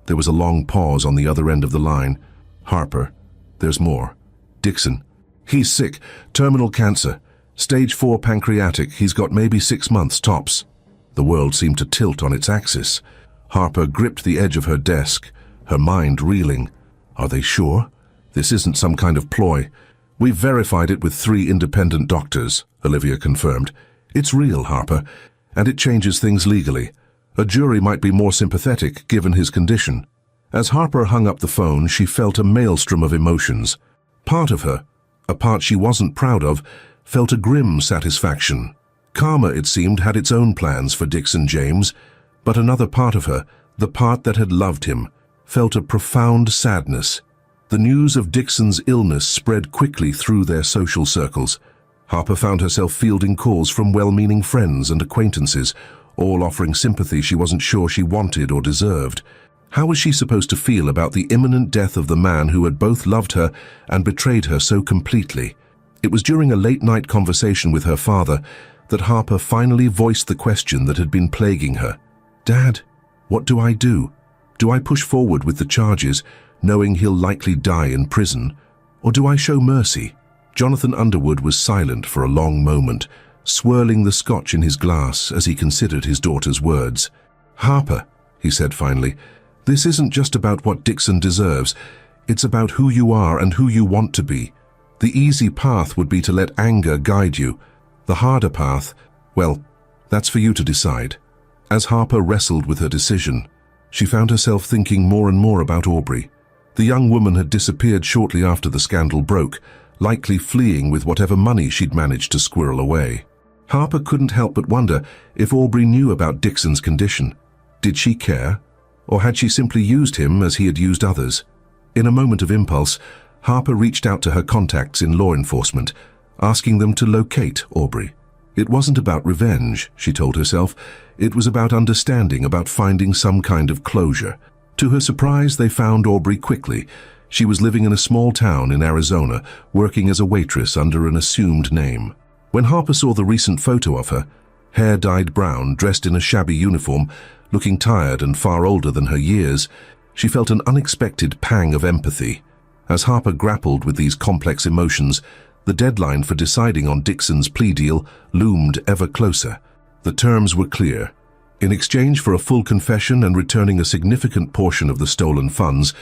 There was a long pause on the other end of the line. "Harper, there's more. Dixon, he's sick, terminal cancer, stage 4 pancreatic. He's got maybe 6 months tops." The world seemed to tilt on its axis. Harper gripped the edge of her desk, her mind reeling. "Are they sure? This isn't some kind of ploy." "We've verified it with 3 independent doctors," Olivia confirmed. "It's real, Harper, and it changes things legally. A jury might be more sympathetic given his condition." As Harper hung up the phone, she felt a maelstrom of emotions. Part of her, a part she wasn't proud of, felt a grim satisfaction. Karma, it seemed, had its own plans for Dixon James, but another part of her, the part that had loved him, felt a profound sadness. The news of Dixon's illness spread quickly through their social circles. Harper found herself fielding calls from well-meaning friends and acquaintances, all offering sympathy she wasn't sure she wanted or deserved. How was she supposed to feel about the imminent death of the man who had both loved her and betrayed her so completely? It was during a late-night conversation with her father that Harper finally voiced the question that had been plaguing her. "Dad, what do I do? Do I push forward with the charges, knowing he'll likely die in prison? Or do I show mercy?" Jonathan Underwood was silent for a long moment, swirling the scotch in his glass as he considered his daughter's words. "Harper," he said finally, "this isn't just about what Dixon deserves. It's about who you are and who you want to be. The easy path would be to let anger guide you. The harder path, well, that's for you to decide." As Harper wrestled with her decision, she found herself thinking more and more about Aubrey. The young woman had disappeared shortly after the scandal broke, likely fleeing with whatever money she'd managed to squirrel away. Harper couldn't help but wonder if Aubrey knew about Dixon's condition. Did she care? Or had she simply used him as he had used others? In a moment of impulse, Harper reached out to her contacts in law enforcement, asking them to locate Aubrey. It wasn't about revenge, she told herself. It was about understanding, about finding some kind of closure. To her surprise, they found Aubrey quickly. She was living in a small town in Arizona, working as a waitress under an assumed name. When Harper saw the recent photo of her, hair dyed brown, dressed in a shabby uniform, looking tired and far older than her years, she felt an unexpected pang of empathy. As Harper grappled with these complex emotions, the deadline for deciding on Dixon's plea deal loomed ever closer. The terms were clear. In exchange for a full confession and returning a significant portion of the stolen funds,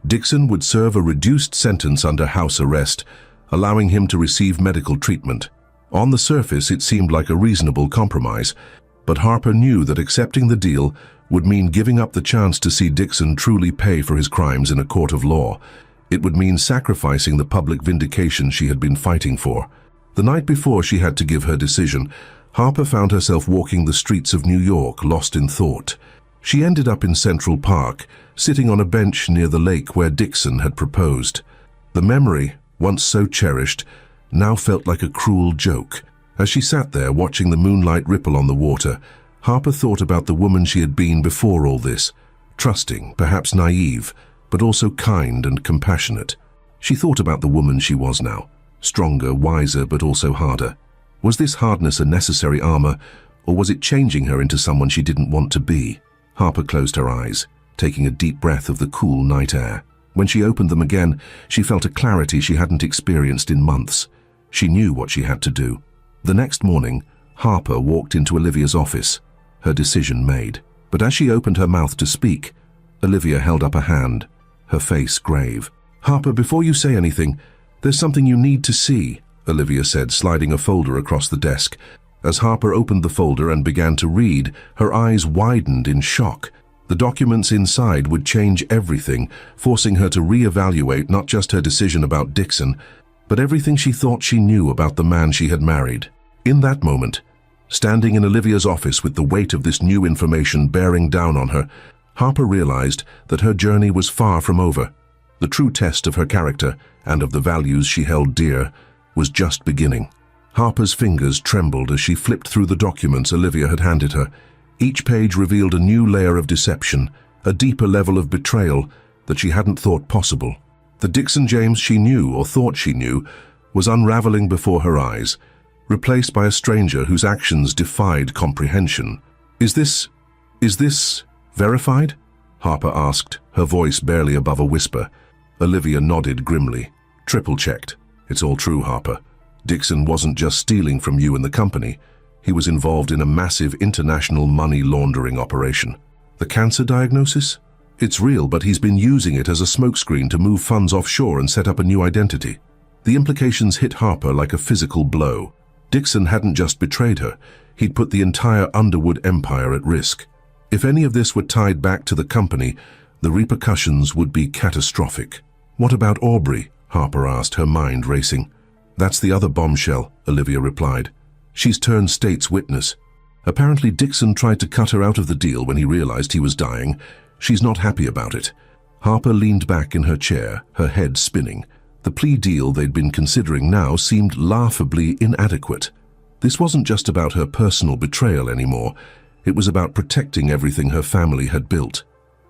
Dixon would serve a reduced sentence under house arrest, allowing him to receive medical treatment. On the surface, it seemed like a reasonable compromise, but Harper knew that accepting the deal would mean giving up the chance to see Dixon truly pay for his crimes in a court of law. It would mean sacrificing the public vindication she had been fighting for. The night before she had to give her decision, Harper found herself walking the streets of New York, lost in thought. She ended up in Central Park, sitting on a bench near the lake where Dixon had proposed. The memory, once so cherished, now felt like a cruel joke. As she sat there watching the moonlight ripple on the water, Harper thought about the woman she had been before all this, trusting, perhaps naive, but also kind and compassionate. She thought about the woman she was now, stronger, wiser, but also harder. Was this hardness a necessary armor, or was it changing her into someone she didn't want to be? Harper closed her eyes, taking a deep breath of the cool night air. When she opened them again, she felt a clarity she hadn't experienced in months. She knew what she had to do. The next morning, Harper walked into Olivia's office, her decision made. But as she opened her mouth to speak, Olivia held up a hand, her face grave. "Harper, before you say anything, there's something you need to see," Olivia said, sliding a folder across the desk. As Harper opened the folder and began to read, her eyes widened in shock. The documents inside would change everything, forcing her to reevaluate not just her decision about Dixon, but everything she thought she knew about the man she had married. In that moment, standing in Olivia's office with the weight of this new information bearing down on her, Harper realized that her journey was far from over. The true test of her character and of the values she held dear was just beginning. Harper's fingers trembled as she flipped through the documents Olivia had handed her. Each page revealed a new layer of deception, a deeper level of betrayal that she hadn't thought possible. The Dixon James she knew or thought she knew was unraveling before her eyes, replaced by a stranger whose actions defied comprehension. Is this verified?" Harper asked, her voice barely above a whisper. Olivia nodded grimly. "Triple-checked. It's all true, Harper. Dixon wasn't just stealing from you and the company. He was involved in a massive international money laundering operation. The cancer diagnosis? It's real, but he's been using it as a smokescreen to move funds offshore and set up a new identity." The implications hit Harper like a physical blow. Dixon hadn't just betrayed her, he'd put the entire Underwood empire at risk. If any of this were tied back to the company, the repercussions would be catastrophic. "What about Aubrey?" Harper asked, her mind racing. "That's the other bombshell," Olivia replied. "She's turned state's witness. Apparently Dixon tried to cut her out of the deal when he realized he was dying. She's not happy about it." Harper leaned back in her chair, her head spinning. The plea deal they'd been considering now seemed laughably inadequate. This wasn't just about her personal betrayal anymore. It was about protecting everything her family had built.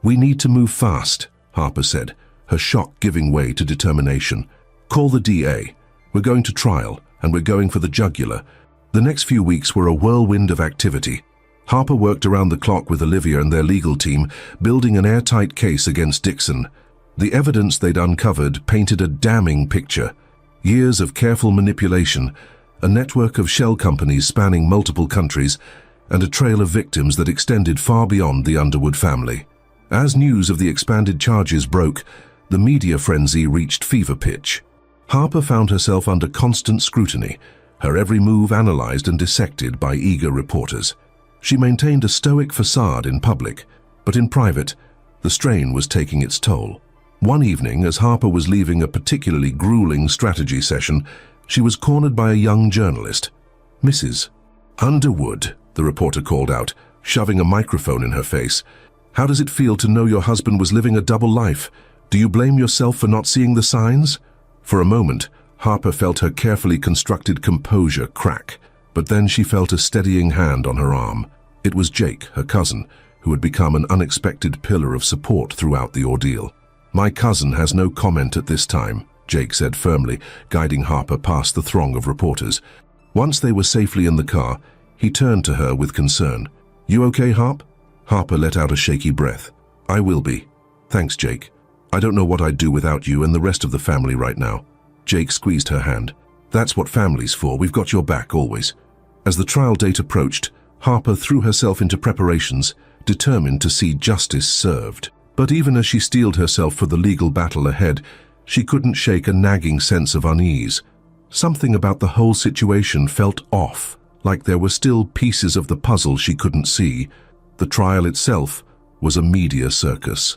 "We need to move fast," Harper said, her shock giving way to determination. "Call the DA. We're going to trial, and we're going for the jugular." The next few weeks were a whirlwind of activity. Harper worked around the clock with Olivia and their legal team, building an airtight case against Dixon. The evidence they'd uncovered painted a damning picture. Years of careful manipulation, a network of shell companies spanning multiple countries, and a trail of victims that extended far beyond the Underwood family. As news of the expanded charges broke, the media frenzy reached fever pitch. Harper found herself under constant scrutiny, her every move analyzed and dissected by eager reporters. She maintained a stoic facade in public, but in private, the strain was taking its toll. One evening, as Harper was leaving a particularly grueling strategy session, she was cornered by a young journalist. "Mrs. Underwood," the reporter called out, shoving a microphone in her face. "How does it feel to know your husband was living a double life? Do you blame yourself for not seeing the signs?" For a moment, Harper felt her carefully constructed composure crack, but then she felt a steadying hand on her arm. It was Jake, her cousin, who had become an unexpected pillar of support throughout the ordeal. "My cousin has no comment at this time," Jake said firmly, guiding Harper past the throng of reporters. Once they were safely in the car, he turned to her with concern. "You okay, Harp?" Harper let out a shaky breath. "I will be. Thanks, Jake. I don't know what I'd do without you and the rest of the family right now." Jake squeezed her hand. "That's what family's for. We've got your back always." As the trial date approached, Harper threw herself into preparations, determined to see justice served. But even as she steeled herself for the legal battle ahead, she couldn't shake a nagging sense of unease. Something about the whole situation felt off, like there were still pieces of the puzzle she couldn't see. The trial itself was a media circus.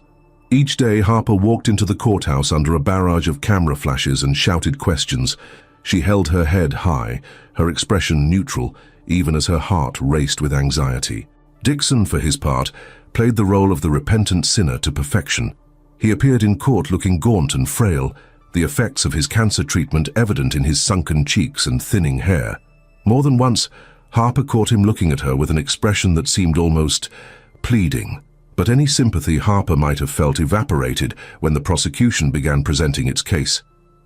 Each day, Harper walked into the courthouse under a barrage of camera flashes and shouted questions. She held her head high, her expression neutral, even as her heart raced with anxiety. Dixon, for his part, played the role of the repentant sinner to perfection. He appeared in court looking gaunt and frail, the effects of his cancer treatment evident in his sunken cheeks and thinning hair. More than once, Harper caught him looking at her with an expression that seemed almost pleading. But any sympathy Harper might have felt evaporated when the prosecution began presenting its case.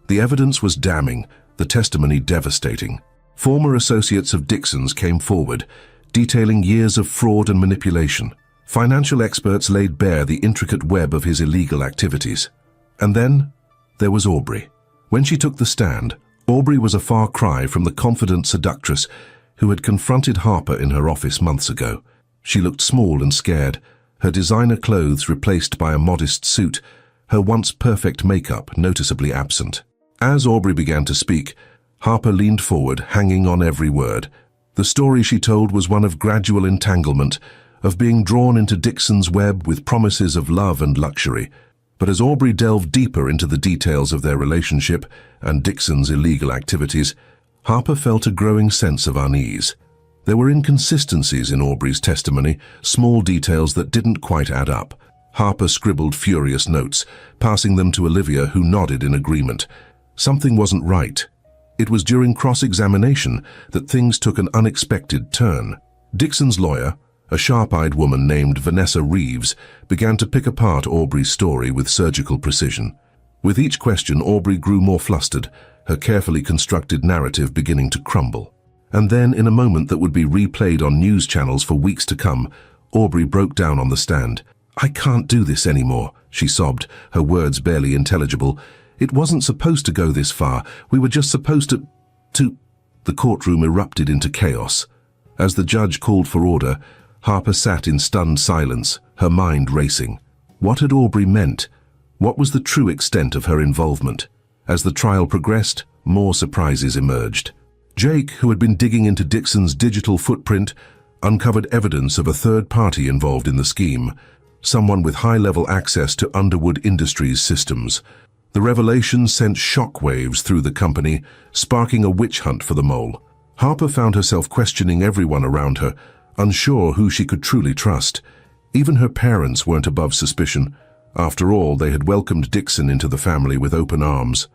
The evidence was damning, the testimony devastating. Former associates of Dixon's came forward, detailing years of fraud and manipulation. Financial experts laid bare the intricate web of his illegal activities. And then, there was Aubrey. When she took the stand, Aubrey was a far cry from the confident seductress who had confronted Harper in her office months ago. She looked small and scared, her designer clothes replaced by a modest suit, her once perfect makeup noticeably absent. As Aubrey began to speak, Harper leaned forward, hanging on every word. The story she told was one of gradual entanglement, of being drawn into Dixon's web with promises of love and luxury. But as Aubrey delved deeper into the details of their relationship and Dixon's illegal activities, Harper felt a growing sense of unease. There were inconsistencies in Aubrey's testimony, small details that didn't quite add up. Harper scribbled furious notes, passing them to Olivia, who nodded in agreement. Something wasn't right. It was during cross-examination that things took an unexpected turn. Dixon's lawyer, a sharp-eyed woman named Vanessa Reeves, began to pick apart Aubrey's story with surgical precision. With each question, Aubrey grew more flustered, her carefully constructed narrative beginning to crumble. And then, in a moment that would be replayed on news channels for weeks to come, Aubrey broke down on the stand. "I can't do this anymore," she sobbed, her words barely intelligible. "It wasn't supposed to go this far. We were just supposed to... The courtroom erupted into chaos. As the judge called for order, Harper sat in stunned silence, her mind racing. What had Aubrey meant? What was the true extent of her involvement? As the trial progressed, more surprises emerged. Jake, who had been digging into Dixon's digital footprint, uncovered evidence of a third party involved in the scheme, someone with high-level access to Underwood Industries systems. The revelation sent shockwaves through the company, sparking a witch hunt for the mole. Harper found herself questioning everyone around her, unsure who she could truly trust. Even her parents weren't above suspicion. After all, they had welcomed Dixon into the family with open arms.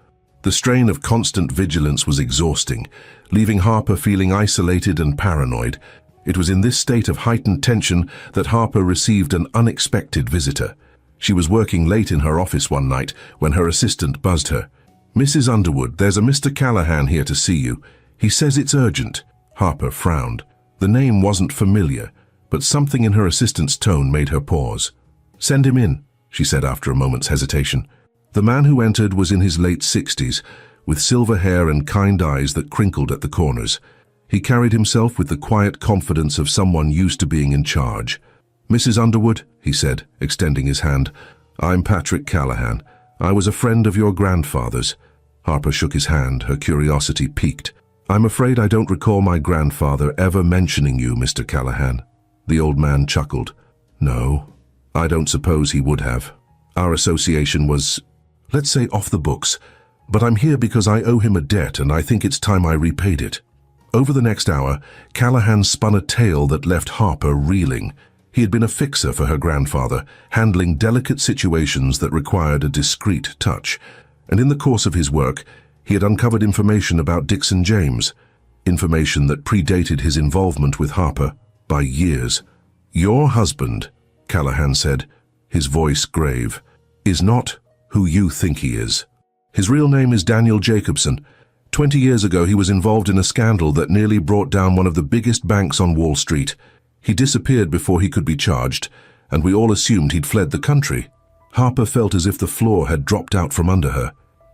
The strain of constant vigilance was exhausting, leaving Harper feeling isolated and paranoid. It was in this state of heightened tension that Harper received an unexpected visitor. She was working late in her office one night when her assistant buzzed her. "Mrs. Underwood, there's a Mr. Callahan here to see you. He says it's urgent." Harper frowned. The name wasn't familiar, but something in her assistant's tone made her pause. "Send him in," she said after a moment's hesitation. The man who entered was in his late 60s, with silver hair and kind eyes that crinkled at the corners. He carried himself with the quiet confidence of someone used to being in charge. "Mrs. Underwood," he said, extending his hand, "I'm Patrick Callahan. I was a friend of your grandfather's." Harper shook his hand, her curiosity piqued. "I'm afraid I don't recall my grandfather ever mentioning you, Mr. Callahan." The old man chuckled. "No, I don't suppose he would have. Our association was, let's say, off the books. But I'm here because I owe him a debt, and I think it's time I repaid it." Over the next hour, Callahan spun a tale that left Harper reeling. He had been a fixer for her grandfather, handling delicate situations that required a discreet touch. And in the course of his work, he had uncovered information about Dixon James, information that predated his involvement with Harper by years. "Your husband," Callahan said, his voice grave, "is not who you think he is. His real name is Daniel Jacobson. 20 years ago, he was involved in a scandal that nearly brought down one of the biggest banks on Wall Street. He disappeared before he could be charged, and we all assumed he'd fled the country." Harper felt as if the floor had dropped out from under her.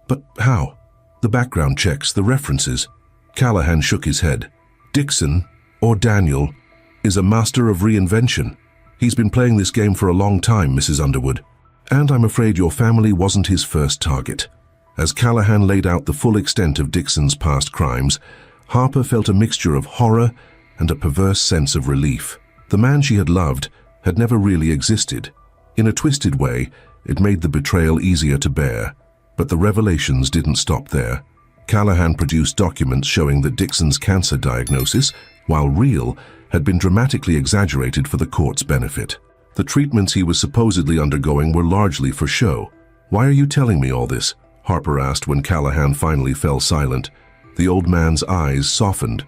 "But how? The background checks, the references." Callahan shook his head. "Dixon, or Daniel, is a master of reinvention. He's been playing this game for a long time, Mrs. Underwood. And I'm afraid your family wasn't his first target. As Callahan laid out the full extent of Dixon's past crimes, Harper felt a mixture of horror and a perverse sense of relief. The man she had loved had never really existed. In a twisted way, it made the betrayal easier to bear. But the revelations didn't stop there. Callahan produced documents showing that Dixon's cancer diagnosis, while real, had been dramatically exaggerated for the court's benefit. The treatments he was supposedly undergoing were largely for show. "Why are you telling me all this?" Harper asked when Callahan finally fell silent. The old man's eyes softened.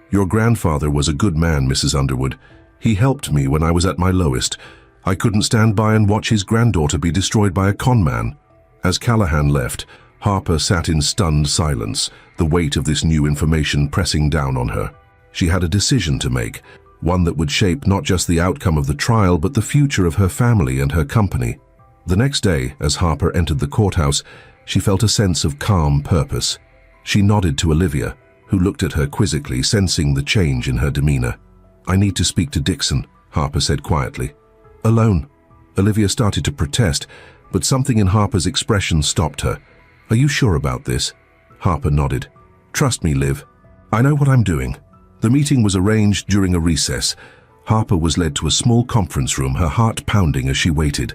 "Your grandfather was a good man, Mrs. Underwood. He helped me when I was at my lowest. I couldn't stand by and watch his granddaughter be destroyed by a con man." As Callahan left, Harper sat in stunned silence, the weight of this new information pressing down on her. She had a decision to make, one that would shape not just the outcome of the trial but the future of her family and her company. The next day, as Harper entered the courthouse, she felt a sense of calm purpose. She nodded to Olivia, who looked at her quizzically, sensing the change in her demeanor. "I need to speak to Dixon," Harper said quietly. "Alone?" Olivia started to protest, but something in Harper's expression stopped her. "Are you sure about this?" Harper nodded. "Trust me, Liv. I know what I'm doing." The meeting was arranged during a recess. Harper was led to a small conference room, her heart pounding as she waited.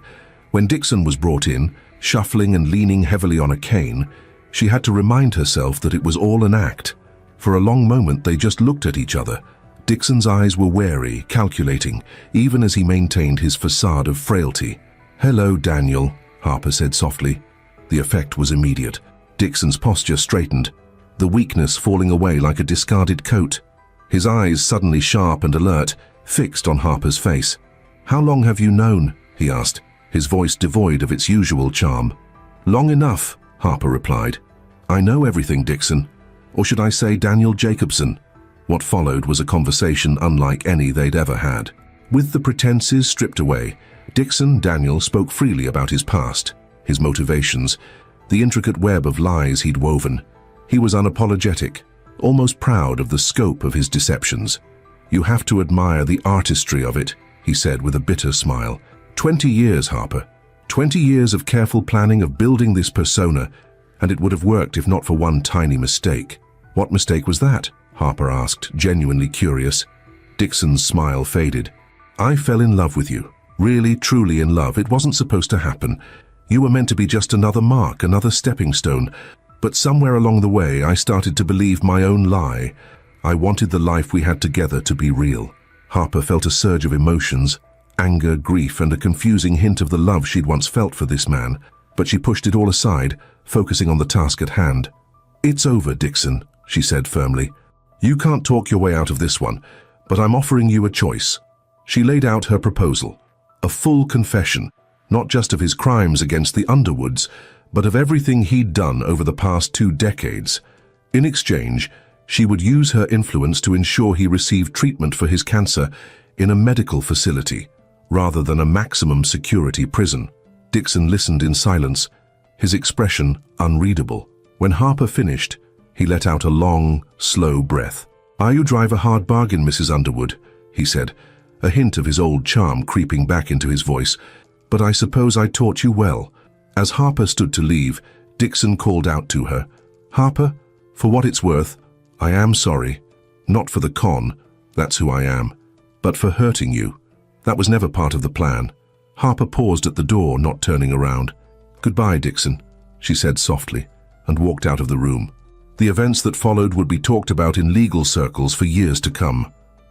When Dixon was brought in, shuffling and leaning heavily on a cane, she had to remind herself that it was all an act. For a long moment they just looked at each other. Dixon's eyes were wary, calculating, even as he maintained his facade of frailty. "Hello, Daniel," Harper said softly. The effect was immediate. Dixon's posture straightened, the weakness falling away like a discarded coat. His eyes, suddenly sharp and alert, fixed on Harper's face. "How long have you known?" he asked, his voice devoid of its usual charm. "Long enough," Harper replied. "I know everything, Dixon. Or should I say Daniel Jacobson?" What followed was a conversation unlike any they'd ever had. With the pretenses stripped away, Daniel spoke freely about his past, his motivations, the intricate web of lies he'd woven. He was unapologetic, almost proud of the scope of his deceptions. "You have to admire the artistry of it," he said with a bitter smile. 20 years, Harper. 20 years of careful planning, of building this persona, and it would have worked if not for one tiny mistake. "What mistake was that?" Harper asked, genuinely curious. Dixon's smile faded. "I fell in love with you. Really, truly in love. It wasn't supposed to happen. You were meant to be just another mark, another stepping stone. But somewhere along the way, I started to believe my own lie. I wanted the life we had together to be real." Harper felt a surge of emotions, anger, grief, and a confusing hint of the love she'd once felt for this man. But she pushed it all aside, focusing on the task at hand. "It's over, Dixon," she said firmly. "You can't talk your way out of this one, but I'm offering you a choice." She laid out her proposal. A full confession, not just of his crimes against the Underwoods, but of everything he'd done over the past 2 decades. In exchange, she would use her influence to ensure he received treatment for his cancer in a medical facility, rather than a maximum security prison. Dixon listened in silence, his expression unreadable. When Harper finished, he let out a long, slow breath. "You drive a hard bargain, Mrs. Underwood," he said, a hint of his old charm creeping back into his voice. "But I suppose I taught you well." As Harper stood to leave, Dixon called out to her, "Harper, for what it's worth, I am sorry. Not for the con, that's who I am, but for hurting you. That was never part of the plan." Harper paused at the door, not turning around. "Goodbye, Dixon," she said softly, and walked out of the room. The events that followed would be talked about in legal circles for years to come.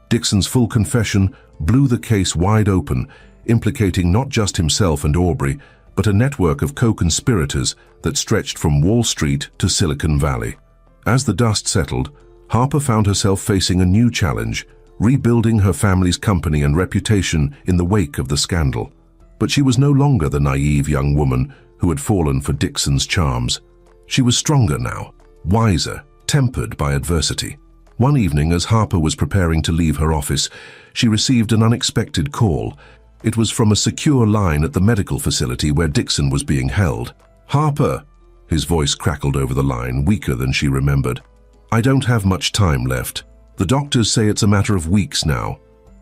Dixon's full confession blew the case wide open, implicating not just himself and Aubrey, but a network of co-conspirators that stretched from Wall Street to Silicon Valley. As the dust settled, Harper found herself facing a new challenge, rebuilding her family's company and reputation in the wake of the scandal. But she was no longer the naive young woman who had fallen for Dixon's charms. She was stronger now, wiser, tempered by adversity. One evening, as Harper was preparing to leave her office, she received an unexpected call. It was from a secure line at the medical facility where Dixon was being held. "Harper!" His voice crackled over the line, weaker than she remembered. "I don't have much time left. The doctors say it's a matter of weeks now.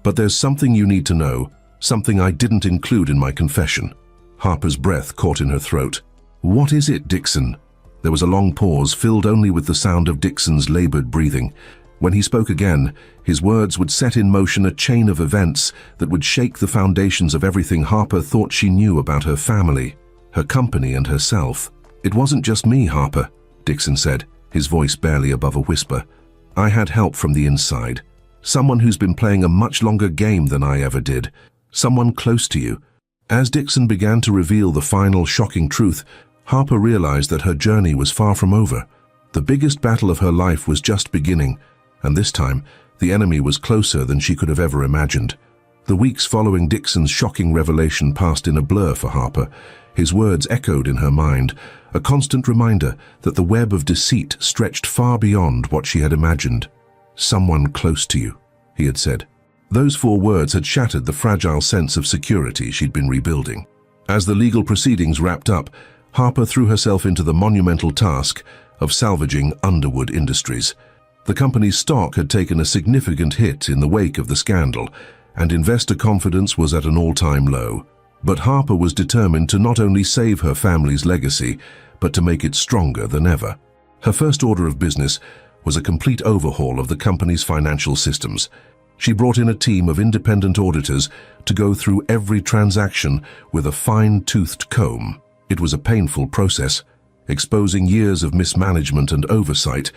But there's something you need to know, something I didn't include in my confession. Harper's breath caught in her throat. What is it, Dixon? There was a long pause, filled only with the sound of Dixon's labored breathing. When he spoke again, his words would set in motion a chain of events that would shake the foundations of everything Harper thought she knew about her family, her company, and herself. It wasn't just me, Harper, Dixon said, his voice barely above a whisper. I had help from the inside. Someone who's been playing a much longer game than I ever did. Someone close to you. As Dixon began to reveal the final shocking truth, Harper realized that her journey was far from over. The biggest battle of her life was just beginning, and this time, the enemy was closer than she could have ever imagined. The weeks following Dixon's shocking revelation passed in a blur for Harper. His words echoed in her mind, a constant reminder that the web of deceit stretched far beyond what she had imagined. Someone close to you, he had said. Those 4 words had shattered the fragile sense of security she'd been rebuilding. As the legal proceedings wrapped up, Harper threw herself into the monumental task of salvaging Underwood Industries. The company's stock had taken a significant hit in the wake of the scandal, and investor confidence was at an all-time low. But Harper was determined to not only save her family's legacy, but to make it stronger than ever. Her first order of business was a complete overhaul of the company's financial systems. She brought in a team of independent auditors to go through every transaction with a fine-toothed comb. It was a painful process, exposing years of mismanagement and oversight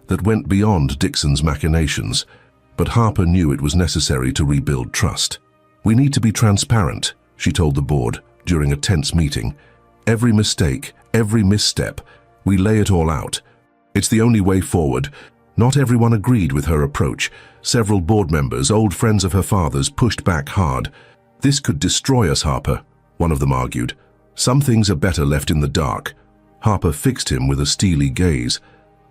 that went beyond Dixon's machinations. But Harper knew it was necessary to rebuild trust. We need to be transparent, she told the board during a tense meeting. Every mistake, every misstep, we lay it all out. It's the only way forward. Not everyone agreed with her approach. Several board members, old friends of her father's, pushed back hard. This could destroy us, Harper, one of them argued. Some things are better left in the dark. Harper fixed him with a steely gaze.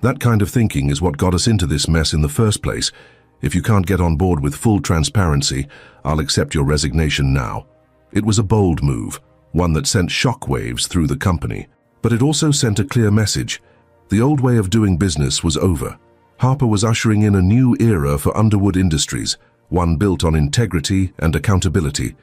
That kind of thinking is what got us into this mess in the first place. If you can't get on board with full transparency, I'll accept your resignation now. It was a bold move, one that sent shockwaves through the company. But it also sent a clear message. The old way of doing business was over. Harper was ushering in a new era for Underwood Industries, one built on integrity and accountability.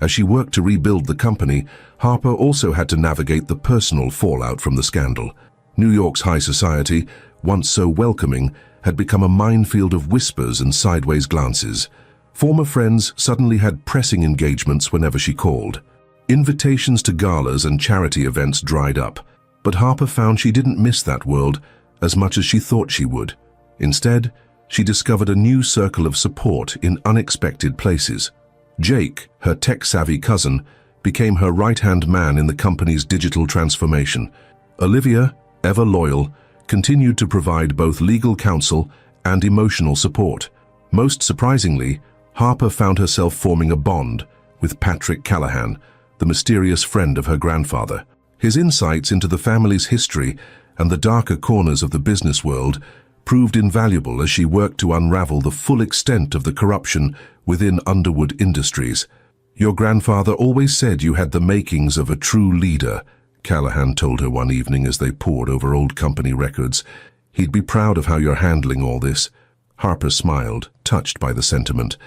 As she worked to rebuild the company, Harper also had to navigate the personal fallout from the scandal. New York's high society, once so welcoming, had become a minefield of whispers and sideways glances. Former friends suddenly had pressing engagements whenever she called. Invitations to galas and charity events dried up, but Harper found she didn't miss that world as much as she thought she would. Instead, she discovered a new circle of support in unexpected places. Jake, her tech-savvy cousin, became her right-hand man in the company's digital transformation. Olivia, ever loyal, continued to provide both legal counsel and emotional support. Most surprisingly, Harper found herself forming a bond with Patrick Callahan, the mysterious friend of her grandfather. His insights into the family's history and the darker corners of the business world proved invaluable as she worked to unravel the full extent of the corruption within Underwood Industries. Your grandfather always said you had the makings of a true leader, Callahan told her one evening as they pored over old company records. He'd be proud of how you're handling all this. Harper smiled, touched by the sentiment.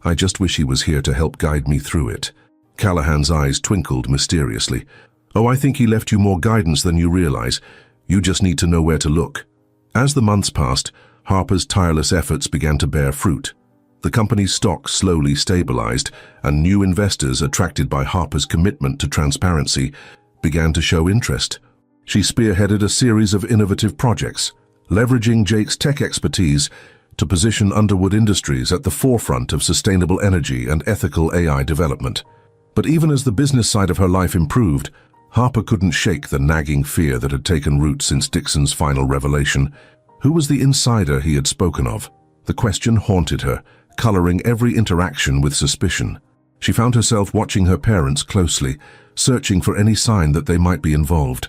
I just wish he was here to help guide me through it. Callahan's eyes twinkled mysteriously. Oh, I think he left you more guidance than you realize. You just need to know where to look. As the months passed, Harper's tireless efforts began to bear fruit. The company's stock slowly stabilized, and new investors, attracted by Harper's commitment to transparency, began to show interest. She spearheaded a series of innovative projects, leveraging Jake's tech expertise to position Underwood Industries at the forefront of sustainable energy and ethical AI development. But even as the business side of her life improved, Harper couldn't shake the nagging fear that had taken root since Dixon's final revelation. Who was the insider he had spoken of? The question haunted her, coloring every interaction with suspicion. She found herself watching her parents closely, searching for any sign that they might be involved.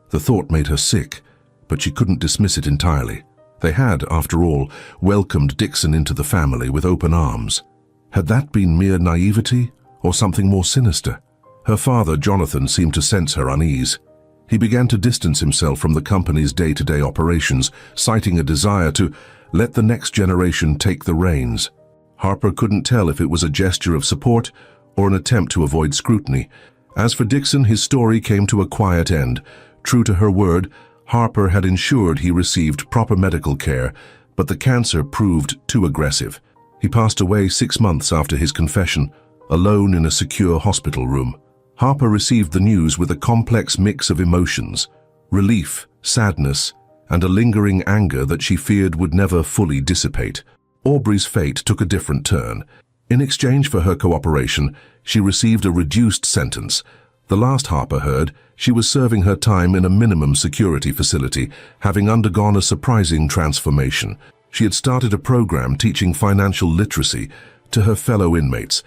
The thought made her sick, but she couldn't dismiss it entirely. They had, after all, welcomed Dixon into the family with open arms. Had that been mere naivety, or something more sinister? Her father, Jonathan, seemed to sense her unease. He began to distance himself from the company's day-to-day operations, citing a desire to let the next generation take the reins. Harper couldn't tell if it was a gesture of support or an attempt to avoid scrutiny. As for Dixon, his story came to a quiet end. True to her word, Harper had ensured he received proper medical care, but the cancer proved too aggressive. He passed away 6 months after his confession, alone in a secure hospital room. Harper received the news with a complex mix of emotions: relief, sadness, and a lingering anger that she feared would never fully dissipate. Aubrey's fate took a different turn. In exchange for her cooperation, she received a reduced sentence. The last Harper heard, she was serving her time in a minimum security facility, having undergone a surprising transformation. She had started a program teaching financial literacy to her fellow inmates,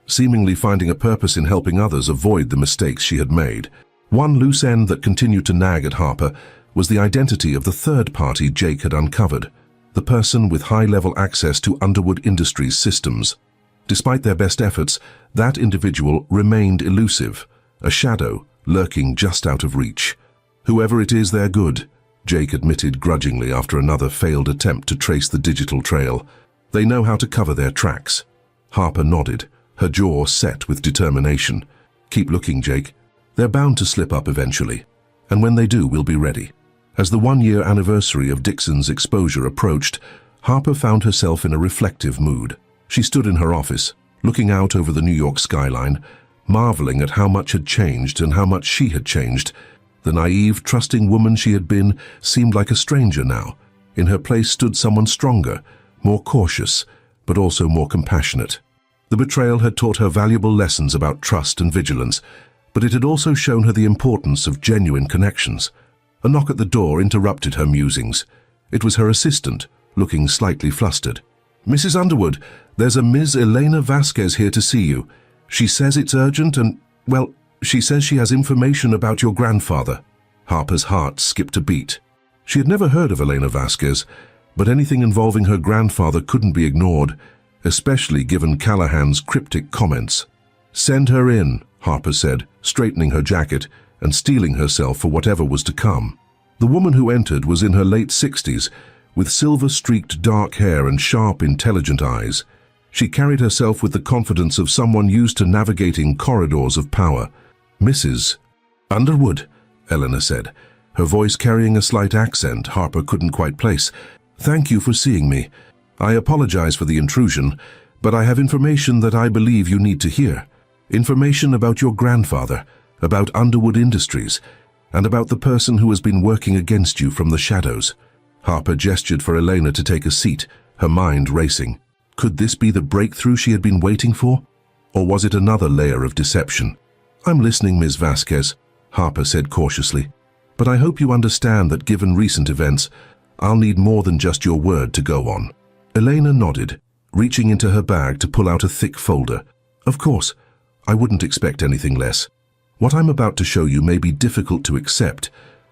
seemingly finding a purpose in helping others avoid the mistakes she had made. One loose end that continued to nag at Harper was the identity of the third party Jake had uncovered, the person with high-level access to Underwood Industries' systems. Despite their best efforts, that individual remained elusive, a shadow lurking just out of reach. Whoever it is, they're good, Jake admitted grudgingly after another failed attempt to trace the digital trail. They know how to cover their tracks. Harper nodded, her jaw set with determination. Keep looking, Jake. They're bound to slip up eventually, and when they do, we'll be ready. As the one-year anniversary of Dixon's exposure approached, Harper found herself in a reflective mood. She stood in her office, looking out over the New York skyline, marveling at how much had changed and how much she had changed. The naive, trusting woman she had been seemed like a stranger now. In her place stood someone stronger, more cautious, but also more compassionate. The betrayal had taught her valuable lessons about trust and vigilance, but it had also shown her the importance of genuine connections. A knock at the door interrupted her musings. It was her assistant, looking slightly flustered. "Mrs. Underwood, there's a Ms. Elena Vasquez here to see you. She says it's urgent and, well, she says she has information about your grandfather." Harper's heart skipped a beat. She had never heard of Elena Vasquez, but anything involving her grandfather couldn't be ignored, especially given Callahan's cryptic comments. "Send her in," Harper said, straightening her jacket and steeling herself for whatever was to come. The woman who entered was in her late 60s, with silver-streaked dark hair and sharp, intelligent eyes. She carried herself with the confidence of someone used to navigating corridors of power. "Mrs. Underwood," Eleanor said, her voice carrying a slight accent Harper couldn't quite place. "Thank you for seeing me. I apologize for the intrusion, but I have information that I believe you need to hear. Information about your grandfather, about Underwood Industries, and about the person who has been working against you from the shadows." Harper gestured for Elena to take a seat, her mind racing. Could this be the breakthrough she had been waiting for? Or was it another layer of deception? "I'm listening, Ms. Vasquez," Harper said cautiously. "But I hope you understand that given recent events, I'll need more than just your word to go on." Elena nodded, reaching into her bag to pull out a thick folder. "Of course, I wouldn't expect anything less. What I'm about to show you may be difficult to accept,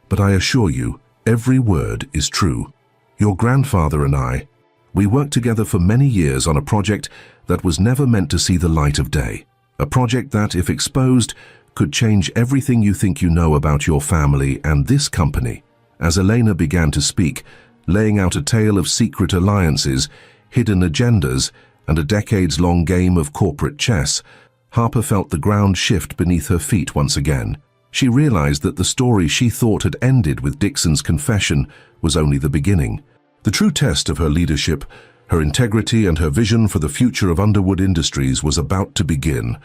but I assure you, every word is true. Your grandfather and I, we worked together for many years on a project that was never meant to see the light of day. A project that, if exposed, could change everything you think you know about your family and this company." As Elena began to speak, laying out a tale of secret alliances, hidden agendas, and a decades-long game of corporate chess, Harper felt the ground shift beneath her feet once again. She realized that the story she thought had ended with Dixon's confession was only the beginning. The true test of her leadership, her integrity, and her vision for the future of Underwood Industries was about to begin.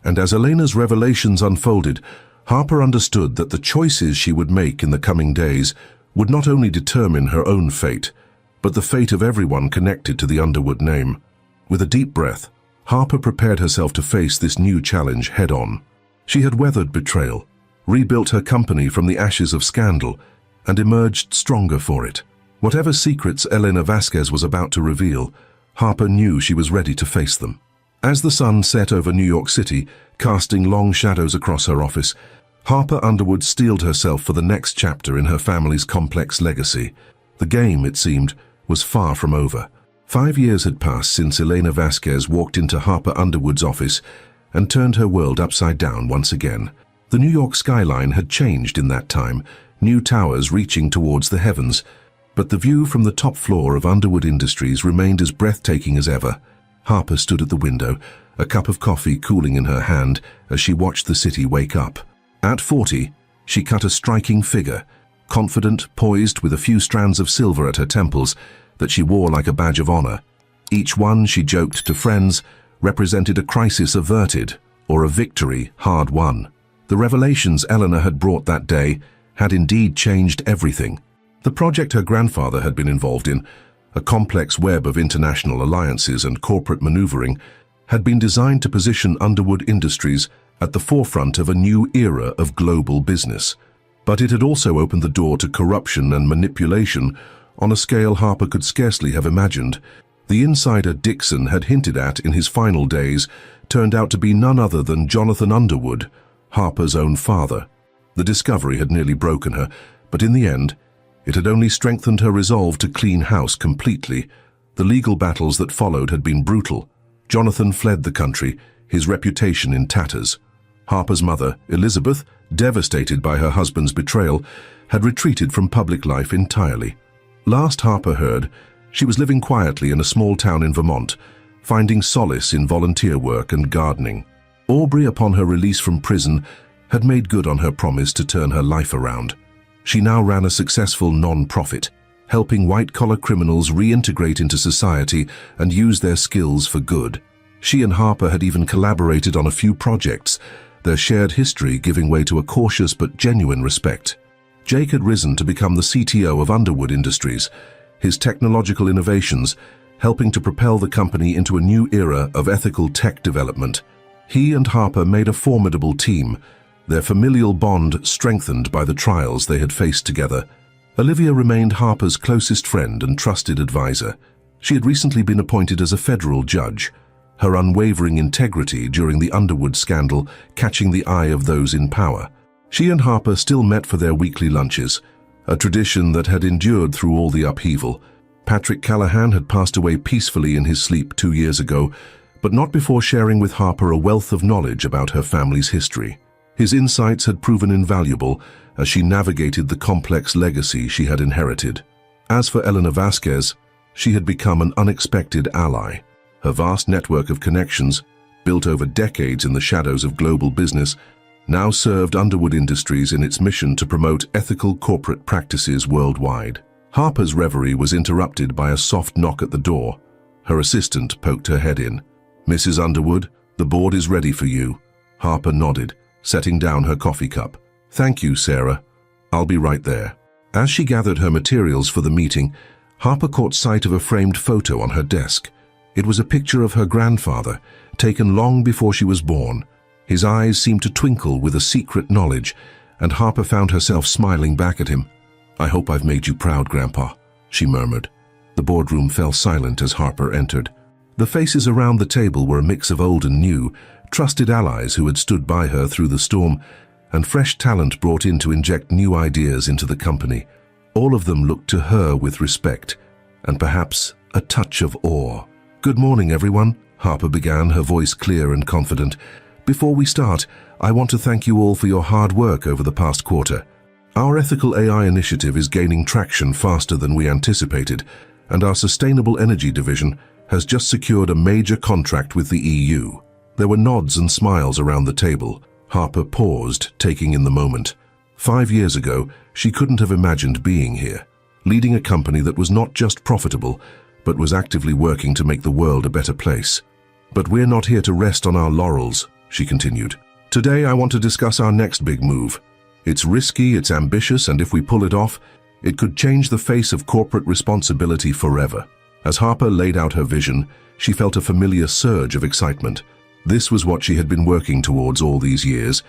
And as Elena's revelations unfolded, Harper understood that the choices she would make in the coming days would not only determine her own fate, but the fate of everyone connected to the Underwood name. With a deep breath, Harper prepared herself to face this new challenge head-on. She had weathered betrayal, rebuilt her company from the ashes of scandal, and emerged stronger for it. Whatever secrets Elena Vasquez was about to reveal, Harper knew she was ready to face them. As the sun set over New York City, casting long shadows across her office, Harper Underwood steeled herself for the next chapter in her family's complex legacy. The game, it seemed, was far from over. 5 years had passed since Elena Vasquez walked into Harper Underwood's office and turned her world upside down once again. The New York skyline had changed in that time, new towers reaching towards the heavens, but the view from the top floor of Underwood Industries remained as breathtaking as ever. Harper stood at the window, a cup of coffee cooling in her hand as she watched the city wake up. At 40, she cut a striking figure, confident, poised, with a few strands of silver at her temples that she wore like a badge of honor. Each one, she joked to friends, represented a crisis averted or a victory hard won. The revelations Eleanor had brought that day had indeed changed everything. The project her grandfather had been involved in, a complex web of international alliances and corporate maneuvering, had been designed to position Underwood Industries at the forefront of a new era of global business. But it had also opened the door to corruption and manipulation on a scale Harper could scarcely have imagined. The insider Dixon had hinted at in his final days turned out to be none other than Jonathan Underwood, Harper's own father. The discovery had nearly broken her, but in the end, it had only strengthened her resolve to clean house completely. The legal battles that followed had been brutal. Jonathan fled the country, his reputation in tatters. Harper's mother, Elizabeth, devastated by her husband's betrayal, had retreated from public life entirely. Last Harper heard, she was living quietly in a small town in Vermont, finding solace in volunteer work and gardening. Aubrey, upon her release from prison, had made good on her promise to turn her life around. She now ran a successful non-profit, helping white-collar criminals reintegrate into society and use their skills for good. She and Harper had even collaborated on a few projects, their shared history giving way to a cautious but genuine respect. Jake had risen to become the CTO of Underwood Industries, his technological innovations helping to propel the company into a new era of ethical tech development. He and Harper made a formidable team, their familial bond strengthened by the trials they had faced together. Olivia remained Harper's closest friend and trusted advisor. She had recently been appointed as a federal judge, her unwavering integrity during the Underwood scandal catching the eye of those in power. She and Harper still met for their weekly lunches, a tradition that had endured through all the upheaval. Patrick Callahan had passed away peacefully in his sleep 2 years ago, but not before sharing with Harper a wealth of knowledge about her family's history. His insights had proven invaluable as she navigated the complex legacy she had inherited. As for Eleanor Vasquez, she had become an unexpected ally. Her vast network of connections, built over decades in the shadows of global business, now served Underwood Industries in its mission to promote ethical corporate practices worldwide. Harper's reverie was interrupted by a soft knock at the door. Her assistant poked her head in. "Mrs. Underwood, the board is ready for you." Harper nodded, setting down her coffee cup. "Thank you, Sarah. I'll be right there." As she gathered her materials for the meeting, Harper caught sight of a framed photo on her desk. It was a picture of her grandfather, taken long before she was born. His eyes seemed to twinkle with a secret knowledge, and Harper found herself smiling back at him. "I hope I've made you proud, Grandpa," she murmured. The boardroom fell silent as Harper entered. The faces around the table were a mix of old and new, trusted allies who had stood by her through the storm, and fresh talent brought in to inject new ideas into the company. All of them looked to her with respect, and perhaps a touch of awe. "Good morning, everyone," Harper began, her voice clear and confident. "Before we start, I want to thank you all for your hard work over the past quarter. Our ethical AI initiative is gaining traction faster than we anticipated, and our sustainable energy division has just secured a major contract with the EU. There were nods and smiles around the table. Harper paused, taking in the moment. 5 years ago, she couldn't have imagined being here, leading a company that was not just profitable, but was actively working to make the world a better place. "But we're not here to rest on our laurels," she continued. "Today I want to discuss our next big move. It's risky, it's ambitious, and if we pull it off, it could change the face of corporate responsibility forever." As Harper laid out her vision, she felt a familiar surge of excitement. This was what she had been working towards all these years,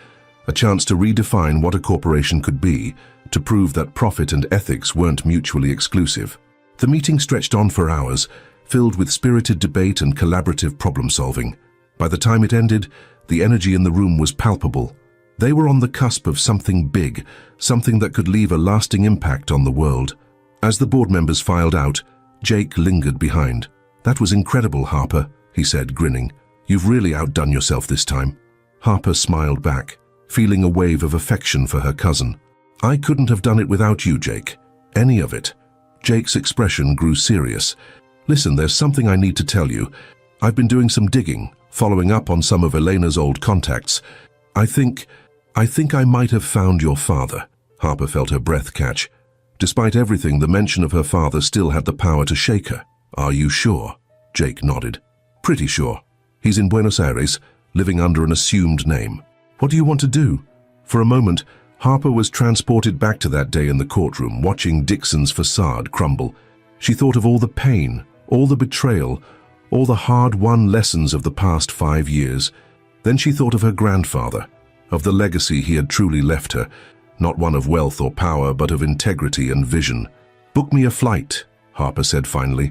a chance to redefine what a corporation could be, to prove that profit and ethics weren't mutually exclusive. The meeting stretched on for hours, filled with spirited debate and collaborative problem-solving. By the time it ended, the energy in the room was palpable. They were on the cusp of something big, something that could leave a lasting impact on the world. As the board members filed out, Jake lingered behind. "That was incredible, Harper," he said, grinning. "You've really outdone yourself this time." Harper smiled back, feeling a wave of affection for her cousin. "I couldn't have done it without you, Jake. Any of it." Jake's expression grew serious. "Listen, there's something I need to tell you. I've been doing some digging, following up on some of Elena's old contacts. I think I might have found your father." Harper felt her breath catch. Despite everything, the mention of her father still had the power to shake her. "Are you sure?" Jake nodded. "Pretty sure. He's in Buenos Aires, living under an assumed name." "What do you want to do?" For a moment, Harper was transported back to that day in the courtroom, watching Dixon's facade crumble. She thought of all the pain, all the betrayal, all the hard-won lessons of the past 5 years. Then she thought of her grandfather, of the legacy he had truly left her, not one of wealth or power, but of integrity and vision. "Book me a flight," Harper said finally.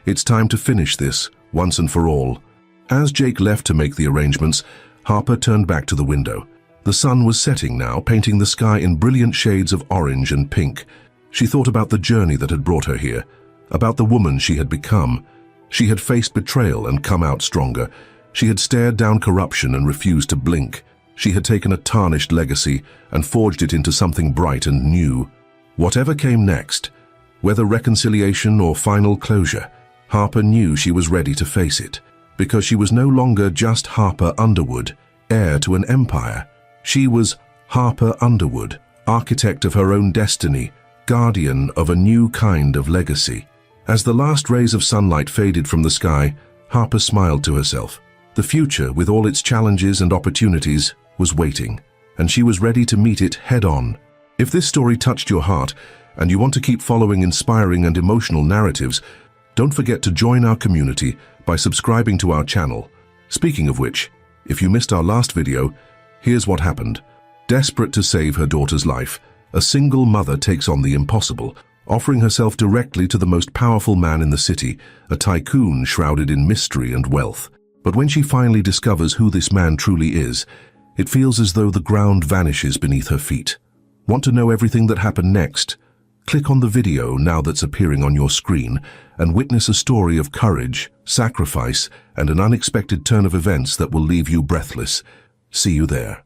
"It's time to finish this, once and for all." As Jake left to make the arrangements, Harper turned back to the window. The sun was setting now, painting the sky in brilliant shades of orange and pink. She thought about the journey that had brought her here, about the woman she had become. She had faced betrayal and come out stronger. She had stared down corruption and refused to blink. She had taken a tarnished legacy and forged it into something bright and new. Whatever came next, whether reconciliation or final closure, Harper knew she was ready to face it, because she was no longer just Harper Underwood, heir to an empire. She was Harper Underwood, architect of her own destiny, guardian of a new kind of legacy. As the last rays of sunlight faded from the sky, Harper smiled to herself. The future, with all its challenges and opportunities, was waiting, and she was ready to meet it head-on. If this story touched your heart, and you want to keep following inspiring and emotional narratives, don't forget to join our community by subscribing to our channel. Speaking of which, if you missed our last video, here's what happened. Desperate to save her daughter's life, a single mother takes on the impossible, offering herself directly to the most powerful man in the city, a tycoon shrouded in mystery and wealth. But when she finally discovers who this man truly is, it feels as though the ground vanishes beneath her feet. Want to know everything that happened next? Click on the video now that's appearing on your screen and witness a story of courage, sacrifice, and an unexpected turn of events that will leave you breathless. See you there.